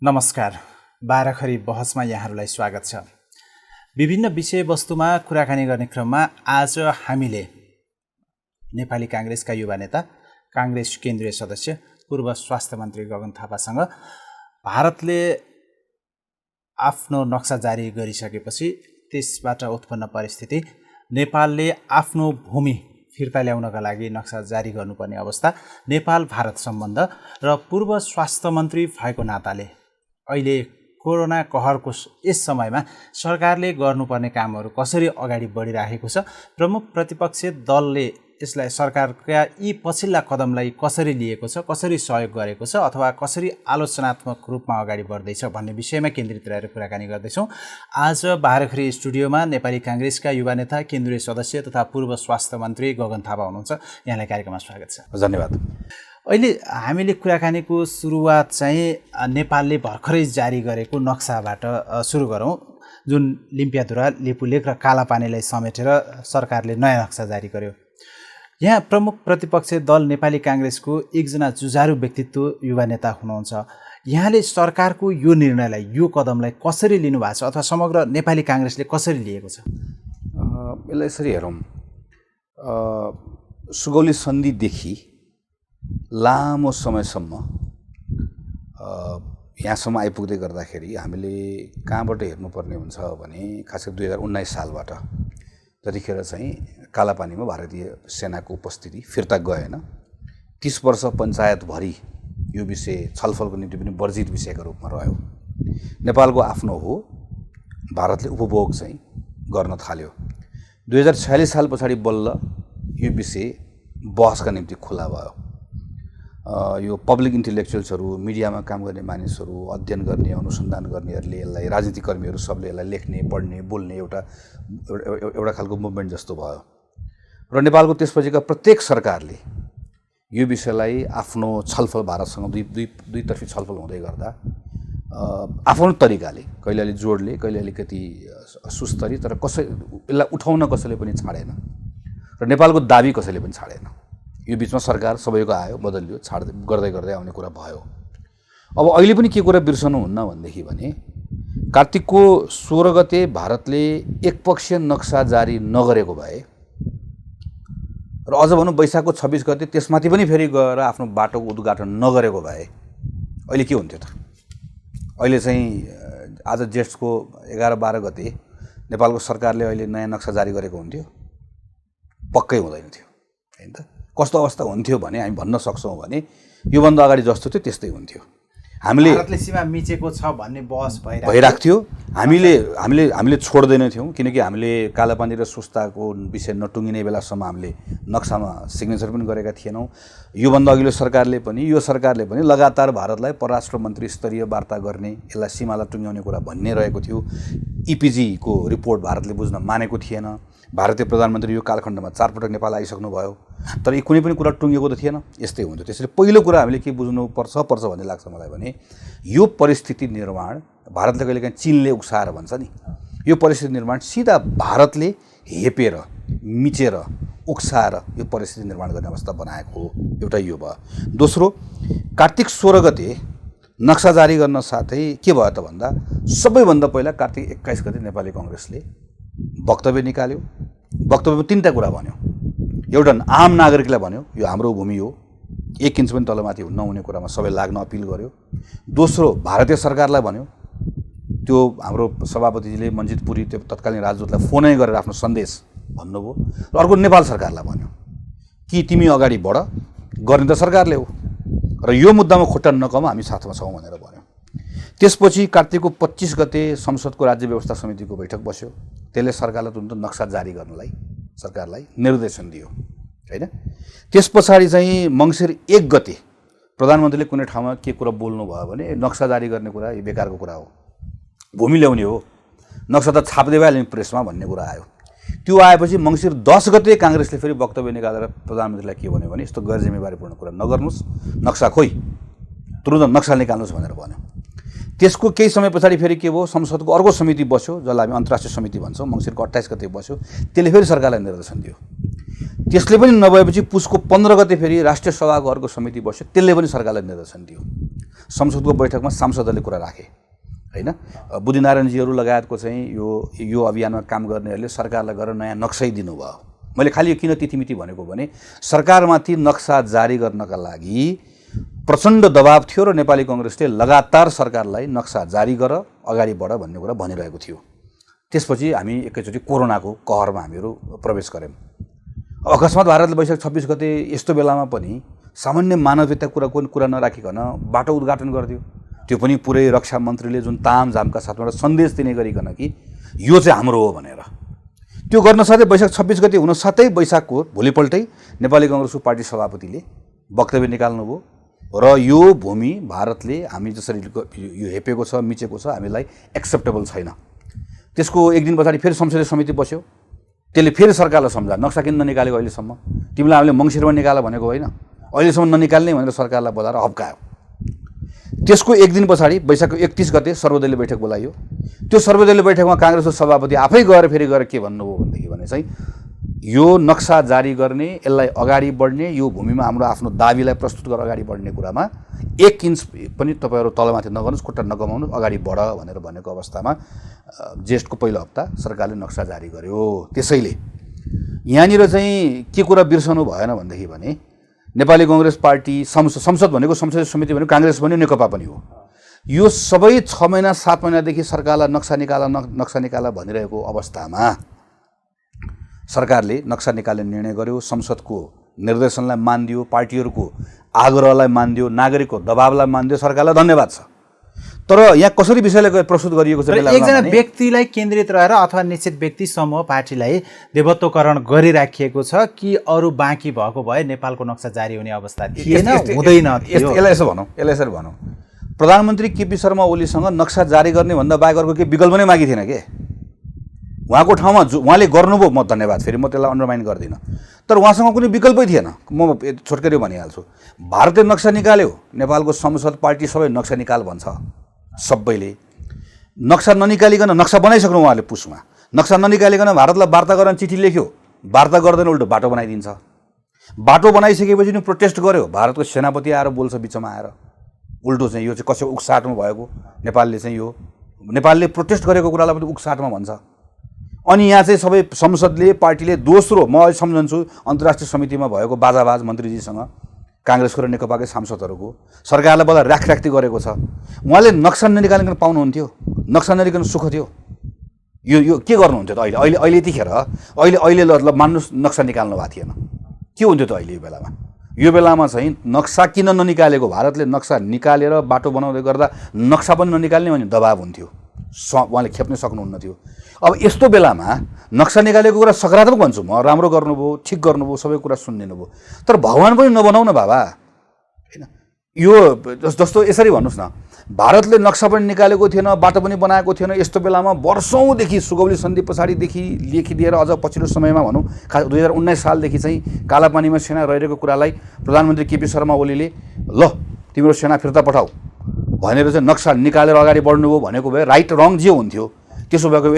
नमस्कार। बाह्रखरी बहसमा यहाँहरूलाई स्वागत छ। विभिन्न विषयवस्तुमा कुराकानी गर्ने क्रममा आज हामीले नेपाली काङ्ग्रेसका युवा नेता, काङ्ग्रेस केन्द्रीय सदस्य, पूर्व स्वास्थ्य मन्त्री गगन थापासँग भारतले आफ्नो नक्सा जारी गरिसकेपछि त्यसबाट उत्पन्न परिस्थिति, नेपालले आफ्नो भूमि फिर्ता ल्याउनका लागि नक्सा जारी गर्नुपर्ने अवस्था, नेपाल भारत सम्बन्ध र पूर्व स्वास्थ्य मन्त्री भएको नाताले अहिले कोरोना कहरको यस समयमा सरकारले गर्नुपर्ने कामहरू कसरी अगाडि बढिरहेको छ, प्रमुख प्रतिपक्ष दलले यसलाई सरकारका यी पछिल्ला कदमलाई कसरी लिएको छ, कसरी सहयोग गरेको छ अथवा कसरी आलोचनात्मक रूपमा अगाडि बढ्दैछ भन्ने विषयमा केन्द्रित रहेर कुराकानी गर्दैछौँ। आज बाह्रखरी स्टुडियोमा नेपाली काङ्ग्रेसका युवा नेता, केन्द्रीय सदस्य तथा पूर्व स्वास्थ्य मन्त्री गगन थापा हुनुहुन्छ। यहाँलाई कार्यक्रममा स्वागत छ। धन्यवाद। अहिले हामीले कुराकानीको सुरुवात चाहिँ नेपालले भर्खरै जारी गरेको नक्साबाट सुरु गरौँ, जुन लिम्पियाधुरा, लिपुलेक र कालापानीलाई समेटेर सरकारले नयाँ नक्सा जारी गर्यो। यहाँ प्रमुख प्रतिपक्ष दल नेपाली काङ्ग्रेसको एकजना जुझारु व्यक्तित्व युवा नेता हुनुहुन्छ। यहाँले सरकारको यो निर्णयलाई, यो कदमलाई कसरी लिनुभएको छ अथवा समग्र नेपाली काङ्ग्रेसले कसरी लिएको छ? यसलाई यसरी हेरौँ, सुगौली सन्धिदेखि लामो समयसम्म यहाँसम्म आइपुग्दै गर्दाखेरि हामीले कहाँबाट हेर्नुपर्ने हुन्छ भने खास गरी 2019 सालबाट जतिखेर चाहिँ कालापानीमा भारतीय सेनाको उपस्थिति फिर्ता गएन, 30 वर्ष पञ्चायतभरि यो विषय छलफलको निम्ति पनि वर्जित विषयका रूपमा रह्यो। नेपालको आफ्नो हो, भारतले उपभोग चाहिँ गर्न थाल्यो। 2046 साल पछाडि बल्ल यो विषय बहसका निम्ति खुला भयो। यो पब्लिक इन्टेलेक्चुअल्सहरू, मिडियामा काम गर्ने मानिसहरू, अध्ययन गर्ने, अनुसन्धान गर्नेहरूले यसलाई, राजनीतिकर्मीहरू सबले यसलाई लेख्ने, पढ्ने, बोल्ने एउटा खालको मुभमेन्ट जस्तो भयो। र नेपालको त्यसपछिका प्रत्येक सरकारले यो विषयलाई आफ्नो छलफल, भारतसँग दुईतर्फी छलफल हुँदै गर्दा आफ्नो तरिकाले, कहिले अलि जोडले, कहिले अलिकति सुस्तरी, तर यसलाई उठाउन कसैले पनि छाडेन र नेपालको दाबी कसैले पनि छाडेन। यो बिचमा सरकार सबैको आयो, बदलियो, गर्दै गर्दै आउने कुरा भयो। अब अहिले पनि के कुरा बिर्सनुहुन्न भनेदेखि भने कार्तिकको 16 गते भारतले एकपक्षीय नक्सा जारी नगरेको भए र अझ भनौँ वैशाखको 26 गते त्यसमाथि पनि फेरि गएर आफ्नो बाटोको उद्घाटन नगरेको भए अहिले के हुन्थ्यो त? अहिले चाहिँ आज जेठको 11-12 गते नेपालको सरकारले अहिले नयाँ नक्सा जारी गरेको हुन्थ्यो? पक्कै हुँदैन थियो, हैन त? कस्तो अवस्था हुन्थ्यो भने हामी भन्न सक्छौँ भने योभन्दा अगाडि जस्तो थियो त्यस्तै हुन्थ्यो। भारतले सीमा मिचेको छ भन्ने बहस भइरहेको थियो। हामीले छोड्दैनथ्यौँ, किनकि हामीले कालापानी र सुस्ताको विषय नटुङ्गिने बेलासम्म हामीले नक्सामा सिग्नेचर पनि गरेका थिएनौँ। योभन्दा अघिल्लो सरकारले पनि लगातार भारतलाई परराष्ट्र मन्त्री स्तरीय वार्ता गर्ने, यसलाई सीमालाई टुङ्ग्याउने कुरा भन्ने रहेको थियो। इपिजीको रिपोर्ट भारतले बुझ्न मानेको थिएन। भारतीय प्रधानमन्त्री यो कालखण्डमा 4 पटक नेपाल आइसक्नु भयो, तर कुनै पनि कुरा टुङ्गेको त थिएन। यस्तै हुन्थ्यो। त्यसैले पहिलो कुरा हामीले के बुझ्नु पर्छ भन्ने लाग्छ मलाई भने यो परिस्थिति निर्माण भारतले कहिलेकाहीँ चीनले उक्साएर भन्छ नि, यो परिस्थिति निर्माण सिधा भारतले हेपेर, मिचेर, उक्साएर यो परिस्थिति निर्माण गर्ने अवस्था बनाएको हो। एउटा यो भयो। दोस्रो, कार्तिक 16 गते नक्सा जारी गर्न साथै के भयो त भन्दा सबैभन्दा पहिला कार्तिक 21 गते नेपाली काङ्ग्रेसले वक्तव्य निकाल्यो। वक्तव्यमा 3टा कुरा भन्यो। एउटा, आम नागरिकलाई भन्यो यो हाम्रो भूमि हो, 1 इन्च पनि तलमाथि नहुने कुरामा सबै लाग्न अपिल गर्यो। दोस्रो, भारतीय सरकारलाई भन्यो, त्यो हाम्रो सभापतिजीले मन्जित पुरी त्यो तत्कालीन राजदूतलाई फोनै गरेर आफ्नो सन्देश भन्नुभयो। र अर्को, नेपाल सरकारलाई भन्यो कि तिमी अगाडि बढ, गर्ने त सरकारले हो र यो मुद्दामा खुट्टा नकम, हामी साथमा छौँ भनेर भन्यो। त्यसपछि कार्तिकको 25 गते संसदको राज्य व्यवस्था समितिको बैठक बस्यो। त्यसले सरकारलाई तुरन्त नक्सा जारी गर्नलाई सरकारलाई निर्देशन दियो, हैन? त्यस पछाडि चाहिँ मङ्सिर 1 गते प्रधानमन्त्रीले कुनै ठाउँमा के कुरा बोल्नुभयो भने नक्सा जारी गर्ने कुरा यो बेकारको कुरा हो, भूमि ल्याउने हो, नक्सा त छाप्दै भइहाल्यो प्रेसमा भन्ने कुरा आयो। त्यो आएपछि मङ्सिर 10 गते काङ्ग्रेसले फेरि वक्तव्य निकालेर प्रधानमन्त्रीलाई के भन्यो भने यस्तो गैर जिम्मेवारीपूर्ण कुरा नगर्नुहोस्, नक्सा खोइ, तुरुन्त नक्सा निकाल्नुहोस् भनेर भन्यो। त्यसको केही समय पछाडि फेरि के भयो, संसदको अर्को समिति बस्यो जसलाई हामी अन्तर्राष्ट्रिय समिति भन्छौँ। मङ्सिरको 28 गते बस्यो। त्यसले फेरि सरकारलाई निर्देशन दियो। त्यसले पनि नभएपछि पुसको 15 गते फेरि राष्ट्रिय सभाको अर्को समिति बस्यो। त्यसले पनि सरकारलाई निर्देशन दियो। संसदको बैठकमा सांसदहरूले कुरा राखे हैन। बुद्धिनारायणजीहरू लगायतको चाहिँ यो अभियानमा काम गर्नेहरूले सरकारलाई गएर नयाँ नक्सै दिनुभयो। मैले खालि यो किन तिथिमिति भनेको भने सरकारमाथि नक्सा जारी गर्नका लागि प्रचण्ड दबाब थियो र नेपाली कांग्रेसले लगातार सरकारलाई नक्सा जारी गर, अगाडि बढ भन्ने कुरा भनिरहेको थियो। त्यसपछि हामी एकैचोटि कोरोनाको कहरमा हामीहरू प्रवेश गर्यौँ। अकस्मात भारतले वैशाख 26 गते यस्तो बेलामा पनि सामान्य मानवीयता कुरा नराखिकन बाटो उद्घाटन गरिदियो। त्यो पनि पुरै रक्षा मन्त्रीले जुन तामझामका साथमा सन्देश दिने गरिकन कि यो चाहिँ हाम्रो हो भनेर। त्यो गर्न साथै वैशाख 26 गते हुन साथै वैशाखको भोलिपल्टै नेपाली कांग्रेसको पार्टी सभापतिले वक्तव्य निकाल्नुभयो र यो भूमि भारतले हामी जसरी यो हेपेको छ, मिचेको छ, हामीलाई एक्सेप्टेबल छैन। त्यसको एक दिन पछाडि फेरि संसदीय समिति बस्यो। त्यसले फेरि सरकारलाई सम्झा, नक्सा किन ननिकालेको अहिलेसम्म, तिमीलाई हामीले मङ्सिरमा निकाल भनेको होइन, अहिलेसम्म ननिकाल्ने भनेर सरकारलाई बोलाएर हप्कायो। त्यसको एक दिन पछाडि वैशाखको 31 गते सर्वदलीय बैठक बोलाइयो। त्यो सर्वदलीय बैठकमा कांग्रेसको सभापति आफै गएर के भन्नुभयो भनेदेखि भने चाहिँ यो नक्सा जारी गर्ने, यसलाई अगाडि बढ्ने, यो भूमिमा हाम्रो आफ्नो दाबीलाई प्रस्तुत गरेर अगाडि बढ्ने कुरामा 1 इन्च पनि तपाईँहरू तलमाथि नगर्नुहोस्, खुट्टा नकमाउनुहोस्, अगाडि बढ भनेर भनेको अवस्थामा जेष्ठको पहिलो हप्ता सरकारले नक्सा जारी गर्यो। त्यसैले यहाँनिर चाहिँ के कुरा बिर्सनु भएन भनेदेखि भने नेपाली कांग्रेस पार्टी संसद भनेको संसदीय समिति भनेको कांग्रेस पनि नेकपा पनि हो। यो सबै 6 महिना 7 महिनादेखि सरकारलाई नक्सा निकाल भनिरहेको अवस्थामा सरकारले नक्सा निकाल्ने निर्णय गर्यो। संसदको निर्देशनलाई मानिदियो, पार्टीहरूको आग्रहलाई मानिदियो, नागरिकको दबावलाई मानिदियो। सरकारलाई धन्यवाद छ। तर यहाँ कसरी विषयलाई प्रस्तुत गरिएको छ, एकजना व्यक्तिलाई केन्द्रित रहेर अथवा निश्चित व्यक्ति समूह पार्टीलाई देवत्वकरण गरिराखिएको छ कि अरू बाँकी भएको भए नेपालको नक्सा जारी हुने अवस्था थिएन, हुँदैन थियो। यसलाई यसरी भनौँ, प्रधानमन्त्री केपी शर्मा ओलीसँग नक्सा जारी गर्ने भन्दा बाहेक अर्को केही विकल्प नै मागी थिएन के। उहाँको ठाउँमा उहाँले गर्नुभयो, म धन्यवाद, फेरि म त्यसलाई अन्डरमाइन गर्दिनँ। तर उहाँसँग कुनै विकल्पै थिएन। म छोटकरी भनिहाल्छु, भारतले नक्सा निकाल्यो, नेपालको संसद पार्टी सबै नक्सा निकाल भन्छ। सबैले नक्सा ननिकालिकन नक्सा बनाइसक्नु उहाँले पुसमा नक्सा ननिकालिकन भारतलाई वार्ता गर्न चिठी लेख्यो, वार्ता गर्दैन, उल्टो बाटो बनाइदिन्छ। बाटो बनाइसकेपछि नि प्रोटेस्ट गर्यो, भारतको सेनापति आएर बोल्छ बिचमा आएर, उल्टो चाहिँ यो चाहिँ कसैको उक्साटमा भएको, नेपालले प्रोटेस्ट गरेको कुरालाई पनि उक्साटमा भन्छ। अनि यहाँ चाहिँ सबै संसदले पार्टीले दोस्रो म सम्झन्छु अन्तर्राष्ट्रिय समितिमा भएको बाजाबाज मन्त्रीजीसँग कांग्रेसको र नेकपाकै सांसदहरूको सरकारलाई बल्ल राखराख्ती गरेको छ। उहाँले नक्सा ननिकालिकन पाउनुहुन्थ्यो, नक्सा ननिकालिकन सुख थियो। यो के गर्नुहुन्थ्यो त अहिले यतिखेर अहिले ल मान्नुहोस् नक्सा निकाल्नु भएको थिएन, के हुन्थ्यो त अहिले यो बेलामा चाहिँ नक्सा किन ननिकालेको, भारतले नक्सा निकालेर बाटो बनाउँदै गर्दा नक्सा पनि ननिकाल्ने भन्ने दबाब हुन्थ्यो, उहाँले खेप्न सक्नुहुन्न थियो। अब यस्तो बेलामा नक्सा निकालेको कुरा सकारात्मक भन्छु म, राम्रो गर्नुभयो, ठिक गर्नुभयो, सबै कुरा सुनिदिनु भयो। तर भगवान पनि नबनाऊ न बाबा, होइन? यो जस्तो यसरी भन्नुहोस् न, भारतले नक्सा पनि निकालेको थिएन, बाटो पनि बनाएको थिएन। यस्तो बेलामा वर्षौँदेखि सुगौली सन्धि पछाडिदेखि लेखिदिएर अझ पछिल्लो समयमा भनौँ 2019 सालदेखि चाहिँ कालापानीमा सेना रहेको कुरालाई प्रधानमन्त्री केपी शर्मा ओलीले ल तिम्रो सेना फिर्ता पठाऊ भनेर चाहिँ नक्सा निकालेर अगाडि बढ्नुभयो भनेको भए राइट रङ जे हुन्थ्यो, त्यसो भएको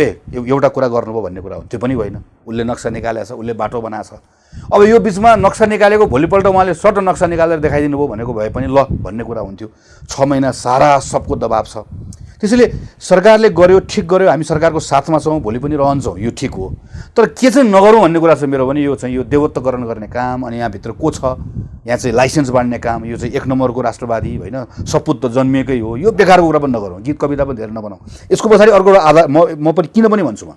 एउटा कुरा गर्नुभयो भन्ने कुरा हो। त्यो पनि होइन, उसले नक्सा निकालेछ, उसले बाटो बनाएछ। अब यो बिचमा नक्सा निकालेको भोलिपल्ट उहाँले सट नक्सा निकालेर देखाइदिनु भयो भनेको भए पनि ल भन्ने कुरा हुन्थ्यो। 6 महिना सारा सबको दबाब छ। त्यसैले सरकारले गर्यो, ठिक गर्यो, हामी सरकारको साथमा छौँ, भोलि पनि रहन्छौँ, यो ठिक हो। तर के चाहिँ नगरौँ भन्ने कुरा छ मेरो पनि, यो चाहिँ यो देवत्वकरण गर्ने काम, अनि यहाँभित्र को छ, यहाँ चाहिँ लाइसेन्स बाँड्ने काम, यो चाहिँ 1 नम्बरको राष्ट्रवादी होइन, सपुत त जन्मिएकै हो, यो बेकारको कुरा पनि नगरौँ, गीत कविता पनि धेरै नबनाऊ। यसको पछाडि अर्को आधार म पनि किन पनि भन्छु, म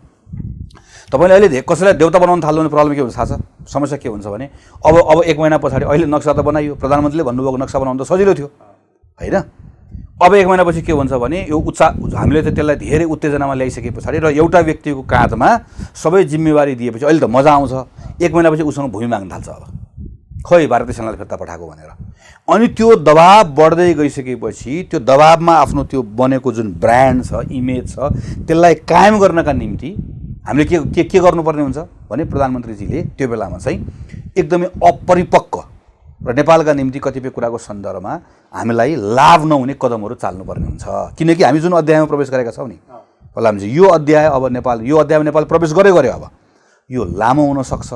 तपाईँले अहिले कसैलाई देवता बनाउन थाल्नु भने प्रब्लम के हुन्छ थाहा छ? समस्या के हुन्छ भने अब 1 महिना पछाडि अहिले नक्सा त बनाइयो, प्रधानमन्त्रीले भन्नुभएको नक्सा बनाउनु त सजिलो थियो होइन। अब 1 महिनापछि के हुन्छ भने यो हामीले त त्यसलाई धेरै उत्तेजनामा ल्याइसके पछाडि र एउटा व्यक्तिको काँधमा सबै जिम्मेवारी दिएपछि अहिले त मजा आउँछ। 1 महिनापछि उसँग भूमि माग्न थाल्छ। अब खै भारतीय सेनाले फिर्ता पठाएको भनेर, अनि त्यो दबाब बढ्दै गइसकेपछि त्यो दबाबमा आफ्नो त्यो बनेको जुन ब्रान्ड छ, इमेज छ, त्यसलाई कायम गर्नका निम्ति हामीले के गर्नुपर्ने हुन्छ भने प्रधानमन्त्रीजीले त्यो बेलामा चाहिँ एकदमै अपरिपक्व र नेपालका निम्ति कतिपय कुराको सन्दर्भमा हामीलाई लाभ नहुने कदमहरू चाल्नुपर्ने हुन्छ। किनकि हामी जुन अध्यायमा प्रवेश गरेका छौँ नि, प्रधानमन्त्री यो अध्याय अब नेपाल प्रवेश गर्यो। अब यो लामो हुनसक्छ,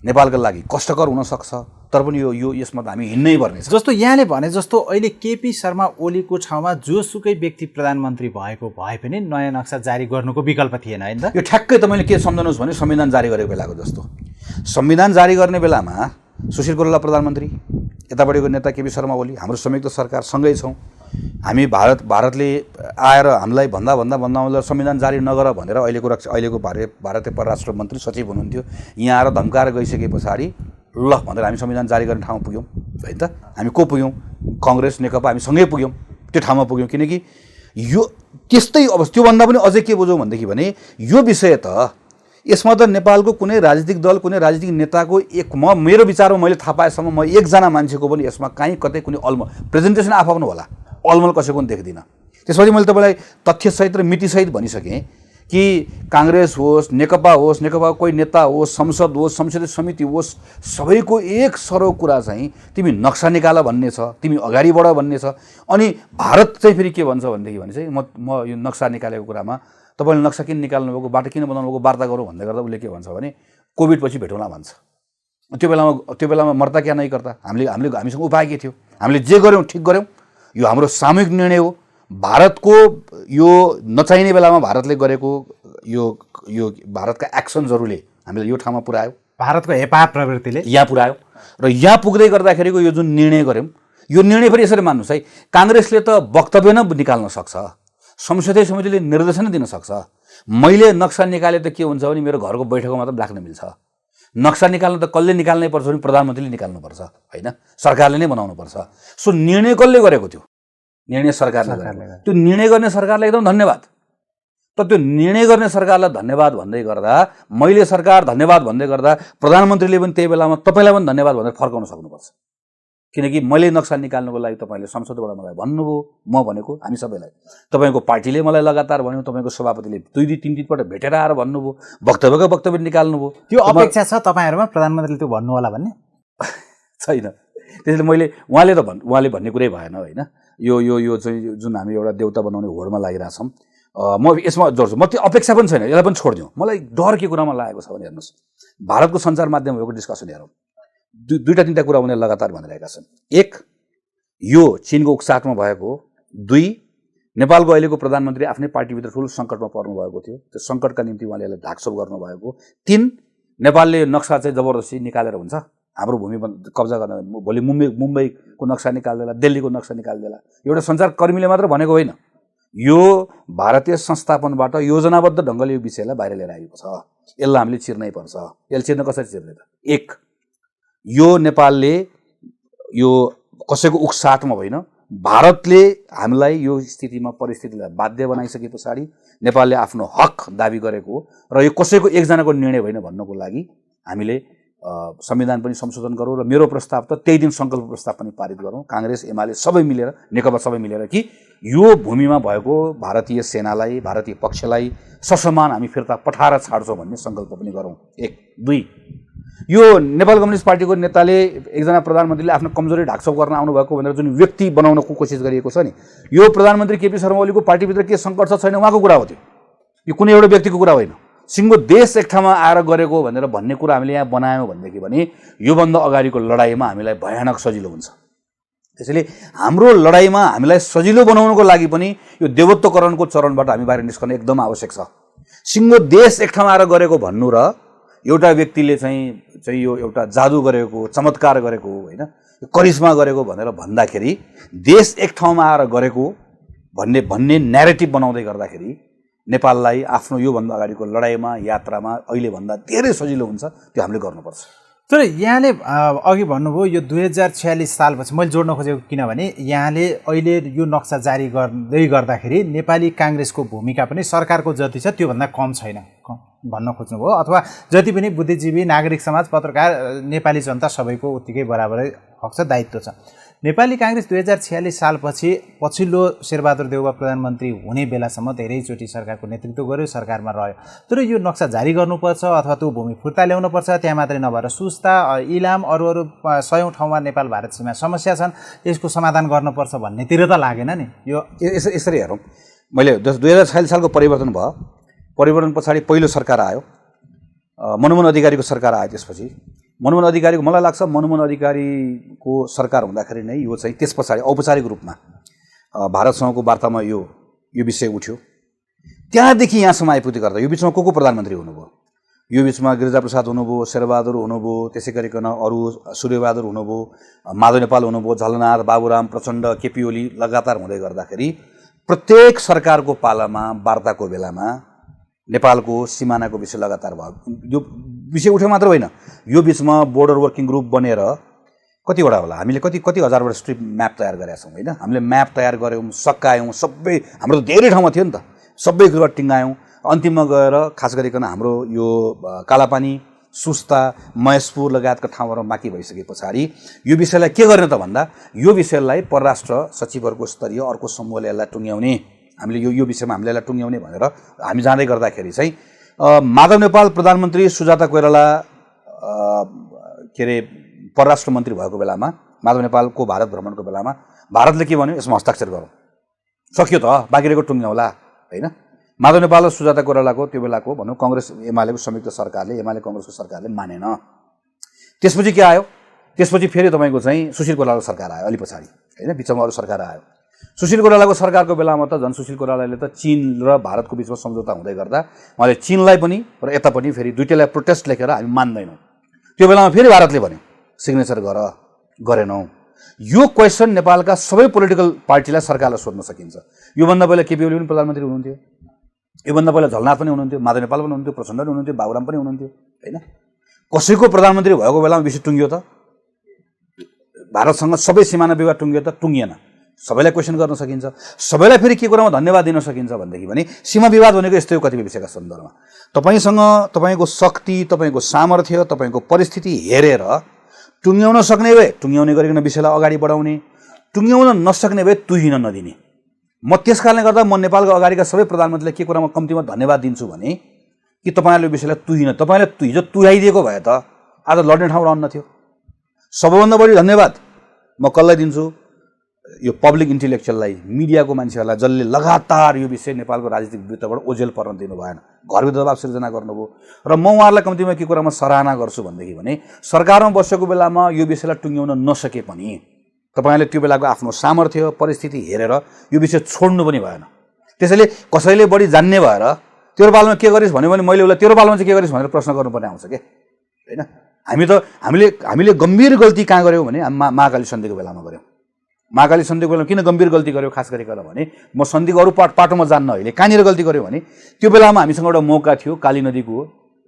नेपालका लागि कष्टकर हुनसक्छ, तर पनि यो यसमा त हामी हिँड्नै पर्ने छ। जस्तो यहाँले भने जस्तो अहिले केपी शर्मा ओलीको ठाउँमा जोसुकै व्यक्ति प्रधानमन्त्री भएको भए पनि नयाँ नक्सा जारी गर्नुको विकल्प थिएन हैन त? यो ठ्याक्कै तपाईँले के सम्झनुहोस् भने संविधान जारी गरेको बेलाको जस्तो। संविधान जारी गर्ने बेलामा सुशील कोइराला प्रधानमन्त्री, यतापट्टिको नेता केपी शर्मा ओली, हाम्रो संयुक्त सरकार सँगै छौँ। हामी भारतले आएर हामीलाई भन्दा संविधान जारी नगर भनेर अहिलेको भारतीय परराष्ट्र मन्त्री सचिव हुनुहुन्थ्यो, यहाँ आएर धम्काएर गइसके पछाडि ल भनेर हामी संविधान जारी गर्ने ठाउँमा पुग्यौँ है त। हामी को पुग्यौँ? काङ्ग्रेस नेकपा हामी सँगै पुग्यौँ, त्यो ठाउँमा पुग्यौँ। किनकि यो त्यस्तै अवस्था, त्योभन्दा पनि अझै के बुझौँ भनेदेखि भने यो विषय त यसमा त नेपालको कुनै राजनीतिक दल, कुनै राजनीतिक नेताको मेरो विचारमा मैले थाहा पाएसम्म म एकजना मान्छेको पनि यसमा कहीँ कतै कुनै प्रेजेन्टेसन आफ्नो होला, अलमल कसैको पनि देख्दिनँ। त्यसपछि मैले तपाईँलाई तथ्यसहित र मितिसहित भनिसकेँ कि काङ्ग्रेस होस्, नेकपा होस्, नेकपा कोही नेता होस्, संसद होस्, संसदीय समिति होस्, सबैको एक सरो कुरा चाहिँ तिमी नक्सा निकाल भन्ने छ, तिमी अगाडि बढ भन्ने छ। अनि भारत चाहिँ फेरि के भन्छ भनेदेखि भने चाहिँ म यो नक्सा निकालेको कुरामा तपाईँले नक्सा किन निकाल्नु भएको, बाटो किन बनाउनु भएको, वार्ता गरौँ भन्दै गर्दा उसले के भन्छ भने कोभिड पछि भेटौँला भन्छ। त्यो बेलामा मर्ता क्या नै गर्दा हामीसँग उपाय के थियो? हामीले जे गऱ्यौँ ठिक गऱ्यौँ, यो हाम्रो सामूहिक निर्णय हो। भारतको यो नचाहिने बेलामा भारतले गरेको यो भारतका एक्सन्सहरूले हामीलाई यो ठाउँमा पुर्यायो, भारतको हेपा प्रवृत्तिले यहाँ पुर्यायो। र यहाँ पुग्दै गर्दाखेरिको यो जुन निर्णय गऱ्यौँ, यो निर्णय फेरि यसरी मान्नुहोस् है, काङ्ग्रेसले त वक्तव्य नै निकाल्न सक्छ, संसदीय समितिले निर्देशन दिन सक्छ। मैले नक्सा निकाले त के हुन्छ भने मेरो घरको बैठकमा मात्र राख्न मिल्छ। नक्सा निकाल्न त कसले निकाल्नै पर्छ भने प्रधानमन्त्रीले निकाल्नुपर्छ होइन, सरकारले नै बनाउनुपर्छ। सो निर्णय कसले गरेको थियो? निर्णय सरकारले गरेको। त्यो निर्णय गर्ने सरकारलाई एकदम धन्यवाद। तर त्यो निर्णय गर्ने सरकारलाई धन्यवाद भन्दै गर्दा, मैले सरकार धन्यवाद भन्दै गर्दा प्रधानमन्त्रीले पनि त्यही बेलामा तपाईँलाई पनि धन्यवाद भनेर फर्काउन सक्नुपर्छ। किनकि मैले नक्सा निकाल्नुको लागि तपाईँले संसदबाट मलाई भन्नुभयो, म भनेको हामी सबैलाई, तपाईँको पार्टीले मलाई लगातार भन्यो, तपाईँको सभापतिले 2-3 दिनबाट भेटेर आएर भन्नुभयो, वक्तव्य निकाल्नुभयो। त्यो अपेक्षा छ तपाईँहरूमा प्रधानमन्त्रीले त्यो भन्नु होला भन्ने? छैन। त्यसैले उहाँले भन्ने कुरै भएन होइन। यो चाहिँ जुन हामी एउटा देउता बनाउने होडमा लागिरहेछौँ, म यसमा जोड्छु। म त्यो अपेक्षा पनि छैन, यसलाई पनि छोडिदिउँ। मलाई डर के कुरामा लागेको छ भने हेर्नुहोस्, भारतको सञ्चार माध्यमहरूको डिस्कसन हेरौँ, 2-3 कुरा उनीहरूले लगातार भनिरहेका छन्। 1, यो चीनको उक्साटमा भएको। 2, नेपालको अहिलेको प्रधानमन्त्री आफ्नै पार्टीभित्र ठुलो सङ्कटमा पर्नु भएको थियो, त्यो सङ्कटका निम्ति उहाँले यसलाई ढाकछोप गर्नुभएको। 3, नेपालले नक्सा चाहिँ जबरजस्ती निकालेर हुन्छ, हाम्रो भूमि कब्जा गर्न, भोलि मुम्बईको नक्सा निकाल्देला, दिल्लीको नक्सा निकाल्देला। एउटा सञ्चारकर्मीले मात्र भनेको होइन, यो भारतीय संस्थापनबाट योजनाबद्ध ढङ्गले यो विषयलाई बाहिर लिएर आएको छ। यसलाई हामीले चिर्नै पर्छ। यसलाई चिर्न कसरी चिर्ने त? 1, यो नेपालले यो कसैको उक्साटमा होइन, भारतले हामीलाई यो परिस्थितिलाई बाध्य बनाइसके पछाडि नेपालले आफ्नो हक दाबी गरेको र यो कसैको एकजनाको निर्णय होइन भन्नको लागि हामीले संविधान पनि संशोधन गरौँ। र मेरो प्रस्ताव त त्यही दिन सङ्कल्प प्रस्ताव पनि पारित गरौँ, काङ्ग्रेस एमाले सबै मिलेर, नेकपा सबै मिलेर, कि यो भूमिमा भएको भारतीय सेनालाई, भारतीय पक्षलाई ससमान हामी फिर्ता पठाएर छाड्छौँ भन्ने सङ्कल्प पनि गरौँ। 1, 2, यो नेपाल कम्युनिस्ट पार्टीको नेताले एकजना प्रधानमन्त्रीले आफ्नो कमजोरी ढाकछोप गर्न आउनुभएको भनेर जुन व्यक्ति बनाउनको कोसिस गरिएको छ नि, यो प्रधानमन्त्री केपी शर्मा ओलीको पार्टीभित्र के सङ्कट छ छैन उहाँको कुरा हो। त्यो यो कुनै एउटा व्यक्तिको कुरा होइन, सिङ्गो देश एक ठाउँमा आएर गरेको भनेर भन्ने कुरा हामीले यहाँ बनायौँ भनेदेखि भने योभन्दा अगाडिको लडाइँमा हामीलाई भयानक सजिलो हुन्छ। त्यसैले हाम्रो लडाइँमा हामीलाई सजिलो बनाउनको लागि पनि यो देवत्वकरणको चरणबाट हामी बाहिर निस्कन एकदम आवश्यक छ। सिङ्गो देश एक ठाउँमा आएर गरेको भन्नु र एउटा व्यक्तिले चाहिँ यो एउटा जादु गरेको, चमत्कार गरेको होइन, करिश्मा गरेको भनेर भन्दाखेरि देश एक ठाउँमा आएर गरेको भन्ने न्यारेटिभ बनाउँदै गर्दाखेरि नेपाललाई आफ्नो योभन्दा अगाडिको लडाइँमा, यात्रामा अहिलेभन्दा धेरै सजिलो हुन्छ। त्यो हामीले गर्नुपर्छ। तर यहाँले अघि भन्नुभयो यो 2046 सालपछि, मैले जोड्न खोजेको किनभने यहाँले अहिले यो नक्सा जारी गर्दै गर्दाखेरि नेपाली काङ्ग्रेसको भूमिका पनि सरकारको जति छ त्योभन्दा कम छैन भन्न खोज्नुभयो, अथवा जति पनि बुद्धिजीवी, नागरिक समाज, पत्रकार, नेपाली जनता सबैको उत्तिकै बराबरै हक छ, दायित्व छ। नेपाली काङ्ग्रेस 2046 सालपछि पछिल्लो शेरबहादुर देउवा प्रधानमन्त्री हुने बेलासम्म धेरैचोटि सरकारको नेतृत्व गर्यो, सरकारमा रह्यो। तर यो नक्सा जारी गर्नुपर्छ अथवा त्यो भूमि फिर्ता ल्याउनुपर्छ, त्यहाँ मात्रै नभएर सुस्ता, इलाम, अरू 100औं ठाउँमा नेपाल भारत सीमा समस्या छन्, यसको समाधान गर्नुपर्छ भन्नेतिर त लागेन नि। यो यसरी हेरौँ, मैले 2046 सालको परिवर्तन भयो, परिवर्तन पछाडि पहिलो सरकार आयो, मनमोहन अधिकारीको सरकार आयो, त्यसपछि मनमोहन अधिकारीको मलाई लाग्छ मनमोहन अधिकारीको सरकार हुँदाखेरि नै यो चाहिँ त्यस पछाडि औपचारिक रूपमा भारतसँगको वार्तामा यो विषय उठ्यो। त्यहाँदेखि यहाँसम्म आइपुग्दै गर्दा यो बिचमा को प्रधानमन्त्री हुनुभयो, यो बिचमा गिरिजाप्रसाद हुनुभयो, शेरबहादुर हुनुभयो, त्यसै गरिकन अरू सूर्यबहादुर हुनुभयो, माधव नेपाल हुनुभयो, झलनाथ, बाबुराम प्रचण्ड, केपी ओली लगातार हुँदै गर्दाखेरि प्रत्येक सरकारको पालामा वार्ताको बेलामा नेपालको सिमानाको विषय लगातार भयो। यो विषय उठ्यो मात्र होइन, यो बिचमा बोर्डर वर्किङ ग्रुप बनेर कतिवटा होला हामीले कति हजारवटा स्ट्रिप म्याप तयार गरेका छौँ होइन। हामीले म्याप तयार गऱ्यौँ, सकायौँ, सबै हाम्रो त धेरै ठाउँमा थियो नि त, सबै कुरा टिङ्गायौँ। अन्तिममा गएर खास गरिकन हाम्रो यो कालापानी, सुस्ता, महेशपुर लगायतका ठाउँहरूमा बाँकी भइसके पछाडि यो विषयलाई के गर्ने त भन्दा यो विषयलाई परराष्ट्र सचिवहरूको स्तरीय अर्को समूहले यसलाई टुङ्ग्याउने, हामीले यो विषयमा हामीले यसलाई टुङ्ग्याउने भनेर हामी जाँदै गर्दाखेरि चाहिँ माधव नेपाल प्रधानमन्त्री, सुजाता कोइराला के अरे परराष्ट्र मन्त्री भएको बेलामा, माधव नेपालको भारत भ्रमणको बेलामा भारतले के भन्यो, यसमा हस्ताक्षर गरौँ, सकियो त, बाँकी रहेको टुङ्ग्याउला होइन। माधव नेपाल र सुजाता कोइरालाको त्यो बेलाको भनौँ काङ्ग्रेस एमालेको संयुक्त सरकारले, एमाले काङ्ग्रेसको सरकारले मानेन। त्यसपछि के आयो, त्यसपछि फेरि तपाईँको चाहिँ सुशील कोइरालाको सरकार आयो अलि पछाडि होइन, बिचमा अरू सरकार आयो। सुशील कोइरालाको सरकारको बेलामा त झन् सुशील कोइरालाले त चीन र भारतको बिचमा सम्झौता हुँदै गर्दा उहाँले चीनलाई पनि र यता पनि फेरि दुइटैलाई प्रोटेस्ट लेखेर हामी मान्दैनौँ। त्यो बेलामा फेरि भारतले भन्यो सिग्नेचर गरेनौँ। यो क्वेसन नेपालका सबै पोलिटिकल पार्टीलाई सरकारलाई सोध्न सकिन्छ। योभन्दा पहिला केपी ओली पनि प्रधानमन्त्री हुनुहुन्थ्यो, योभन्दा पहिला झलनाथ पनि हुनुहुन्थ्यो, माधव नेपाल पनि हुनुहुन्थ्यो, प्रचण्ड पनि हुनुहुन्थ्यो, बाबुराम पनि हुनुहुन्थ्यो होइन। कसैको प्रधानमन्त्री भएको बेलामा विषय टुङ्गियो त, भारतसँग सबै सिमाना विवाद टुङ्गियो त, टुङ्गिएन। सबैलाई क्वेसन गर्न सकिन्छ, सबैलाई फेरि के कुरामा धन्यवाद दिन सकिन्छ भनेदेखि भने सीमा विवाद भनेको यस्तै हो कतिपय विषयका सन्दर्भमा। तपाईँसँग तपाईँको शक्ति, तपाईँको सामर्थ्य, तपाईँको परिस्थिति हेरेर टुङ्ग्याउन सक्ने भए टुङ्ग्याउने गरिकन विषयलाई अगाडि बढाउने, टुङ्ग्याउन नसक्ने भए तुहिन नदिने। म त्यस कारणले गर्दा म नेपालको अगाडिका सबै प्रधानमन्त्रीलाई के कुरामा कम्तीमा धन्यवाद दिन्छु भने कि तपाईँहरूले विषयलाई तुहिन, तपाईँले हिजो तुहाइदिएको भए त आज लड्ने ठाउँ रहन्न थियो। सबैभन्दा बढी धन्यवाद म कसलाई दिन्छु, यो पब्लिक इन्टेलेक्चुअललाई, मिडियाको मान्छेहरूलाई जसले लगातार यो विषय नेपालको राजनीतिक वृत्तबाट ओझेल पर्न दिनु भएन, घरभित्र दबाब सिर्जना गर्नुभयो। र म उहाँहरूलाई कम्तीमा के कुरामा सराहना गर्छु भनेदेखि भने सरकारमा बसेको बेलामा यो विषयलाई टुङ्ग्याउन नसके पनि तपाईँले त्यो बेलाको आफ्नो सामर्थ्य परिस्थिति हेरेर यो विषय छोड्नु पनि भएन। त्यसैले कसैले बढी जान्ने भएर तेरो पालमा के गरिस् भन्यो भने मैले उसलाई तेरो पालमा चाहिँ के गरिस् भनेर प्रश्न गर्नुपर्ने आउँछ के होइन। हामीले गम्भीर गल्ती कहाँ गऱ्यौँ भने महाकाली सन्धिको बेलामा गऱ्यौँ। महाकाली सन्धिको बेलामा किन गम्भीर गल्ती गर्यो खास गरिकन भने म सन्धिको अरू पाटोमा जान्न, अहिले कहाँनिर गल्ती गर्यो भने त्यो बेलामा हामीसँग एउटा मौका थियो, काली नदीको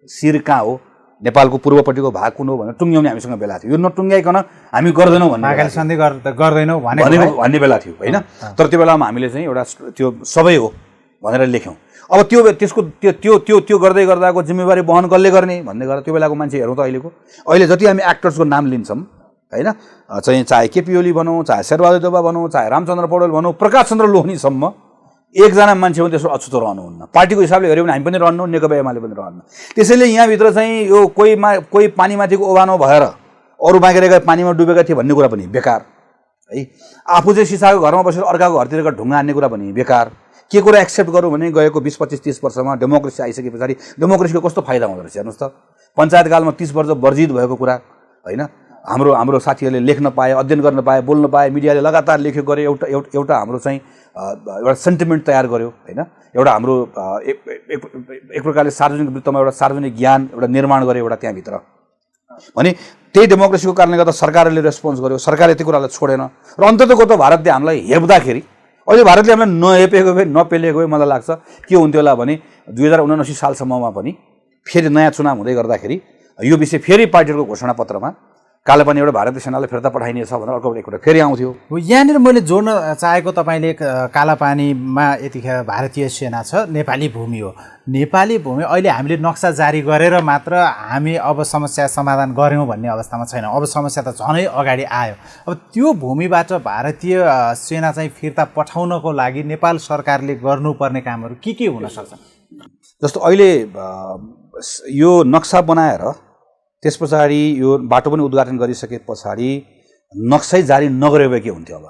शिर कहाँ हो, नेपालको पूर्वपट्टिको भाग कुन हो भनेर टुङ्ग्याउने हामीसँग बेला थियो। यो नटुङ्ग्याइकन हामी गर्दैनौँ भन्ने, महाकाली सन्धि गर्दैनौँ भन्ने बेला थियो होइन। तर त्यो बेलामा हामीले चाहिँ एउटा त्यो सबै हो भनेर लेख्यौँ। अब त्यसको त्यो गर्दै गर्दाको जिम्मेवारी वहन कसले गर्ने भन्ने गरेर त्यो बेलाको मान्छे हेरौँ त अहिले जति हामी एक्टर्सको नाम लिन्छौँ होइन, चाहिँ चाहे केपी ओली भनौँ, चाहे शेरबहादुर देउवा भनौँ, चाहे रामचन्द्र पौडेल भनौँ, प्रकाश चन्द्र लोहनीसम्म एकजना मान्छे पनि त्यसो अछुतो रहनुहुन्न। पार्टीको हिसाबले हेऱ्यो भने हामी पनि रहनु, नेकपा एमाले पनि रहन्न। त्यसैले यहाँभित्र चाहिँ यो कोही पानीमाथिको ओभानो भएर अरू बाँकी रहेका पानीमा डुबेका थिए भन्ने कुरा पनि बेकार है। आफू चाहिँ सिसाको घरमा बसेर अर्काको घरतिरका ढुङ्गा हान्ने कुरा पनि बेकार। के कुरा एक्सेप्ट गरौँ भने गएको 20, 25, 30 वर्षमा डेमोक्रेसी आइसके पछाडि डेमोक्रेसीको कस्तो फाइदा हुँदो रहेछ हेर्नुहोस् त। पञ्चायतकालमा 30 वर्ष वर्जित भएको कुरा होइन, हाम्रो साथीहरूले लेख्न पाए, अध्ययन गर्न पाए, बोल्न पाए, मिडियाले लगातार लेख्यो गरे, एउटा हाम्रो चाहिँ एउटा सेन्टिमेन्ट तयार गर्यो होइन, एउटा हाम्रो एक प्रकारले सार्वजनिक वृत्तमा एउटा सार्वजनिक ज्ञान एउटा निर्माण गर्यो एउटा त्यहाँभित्र भने त्यही डेमोक्रेसीको कारणले गर्दा सरकारले रेस्पोन्स गर्यो, सरकारले त्यो कुरालाई छोडेन। र अन्ततको त भारतले हामीलाई हेप्दाखेरि अहिले भारतले हामीलाई नहेपेको भए नपेलेको भए मलाई लाग्छ के हुन्थ्यो होला भने 2079 सालसम्ममा पनि फेरि नयाँ चुनाव हुँदै गर्दाखेरि यो विषय फेरि पार्टीको घोषणापत्रमा कालापानी एउटा भारतीय सेनालाई फिर्ता पठाइनेछ भनेर अर्को एकपल्ट फेरि आउँथ्यो। यहाँनिर मैले जोड्न चाहेको तपाईँले कालापानीमा यतिखेर भारतीय सेना छ, नेपाली भूमि हो। नेपाली भूमि अहिले हामीले नक्सा जारी गरेर मात्र हामी अब समस्या समाधान गऱ्यौँ भन्ने अवस्थामा छैन। अब समस्या त झनै अगाडि आयो। अब त्यो भूमिबाट भारतीय सेना चाहिँ फिर्ता पठाउनको लागि नेपाल सरकारले गर्नुपर्ने कामहरू के हुन सक्छ? जस्तो अहिले यो नक्सा बनाएर त्यस पछाडि यो बाटो पनि उद्घाटन गरिसके पछाडि नक्सै जारी नगरे भए के हुन्थ्यो? अब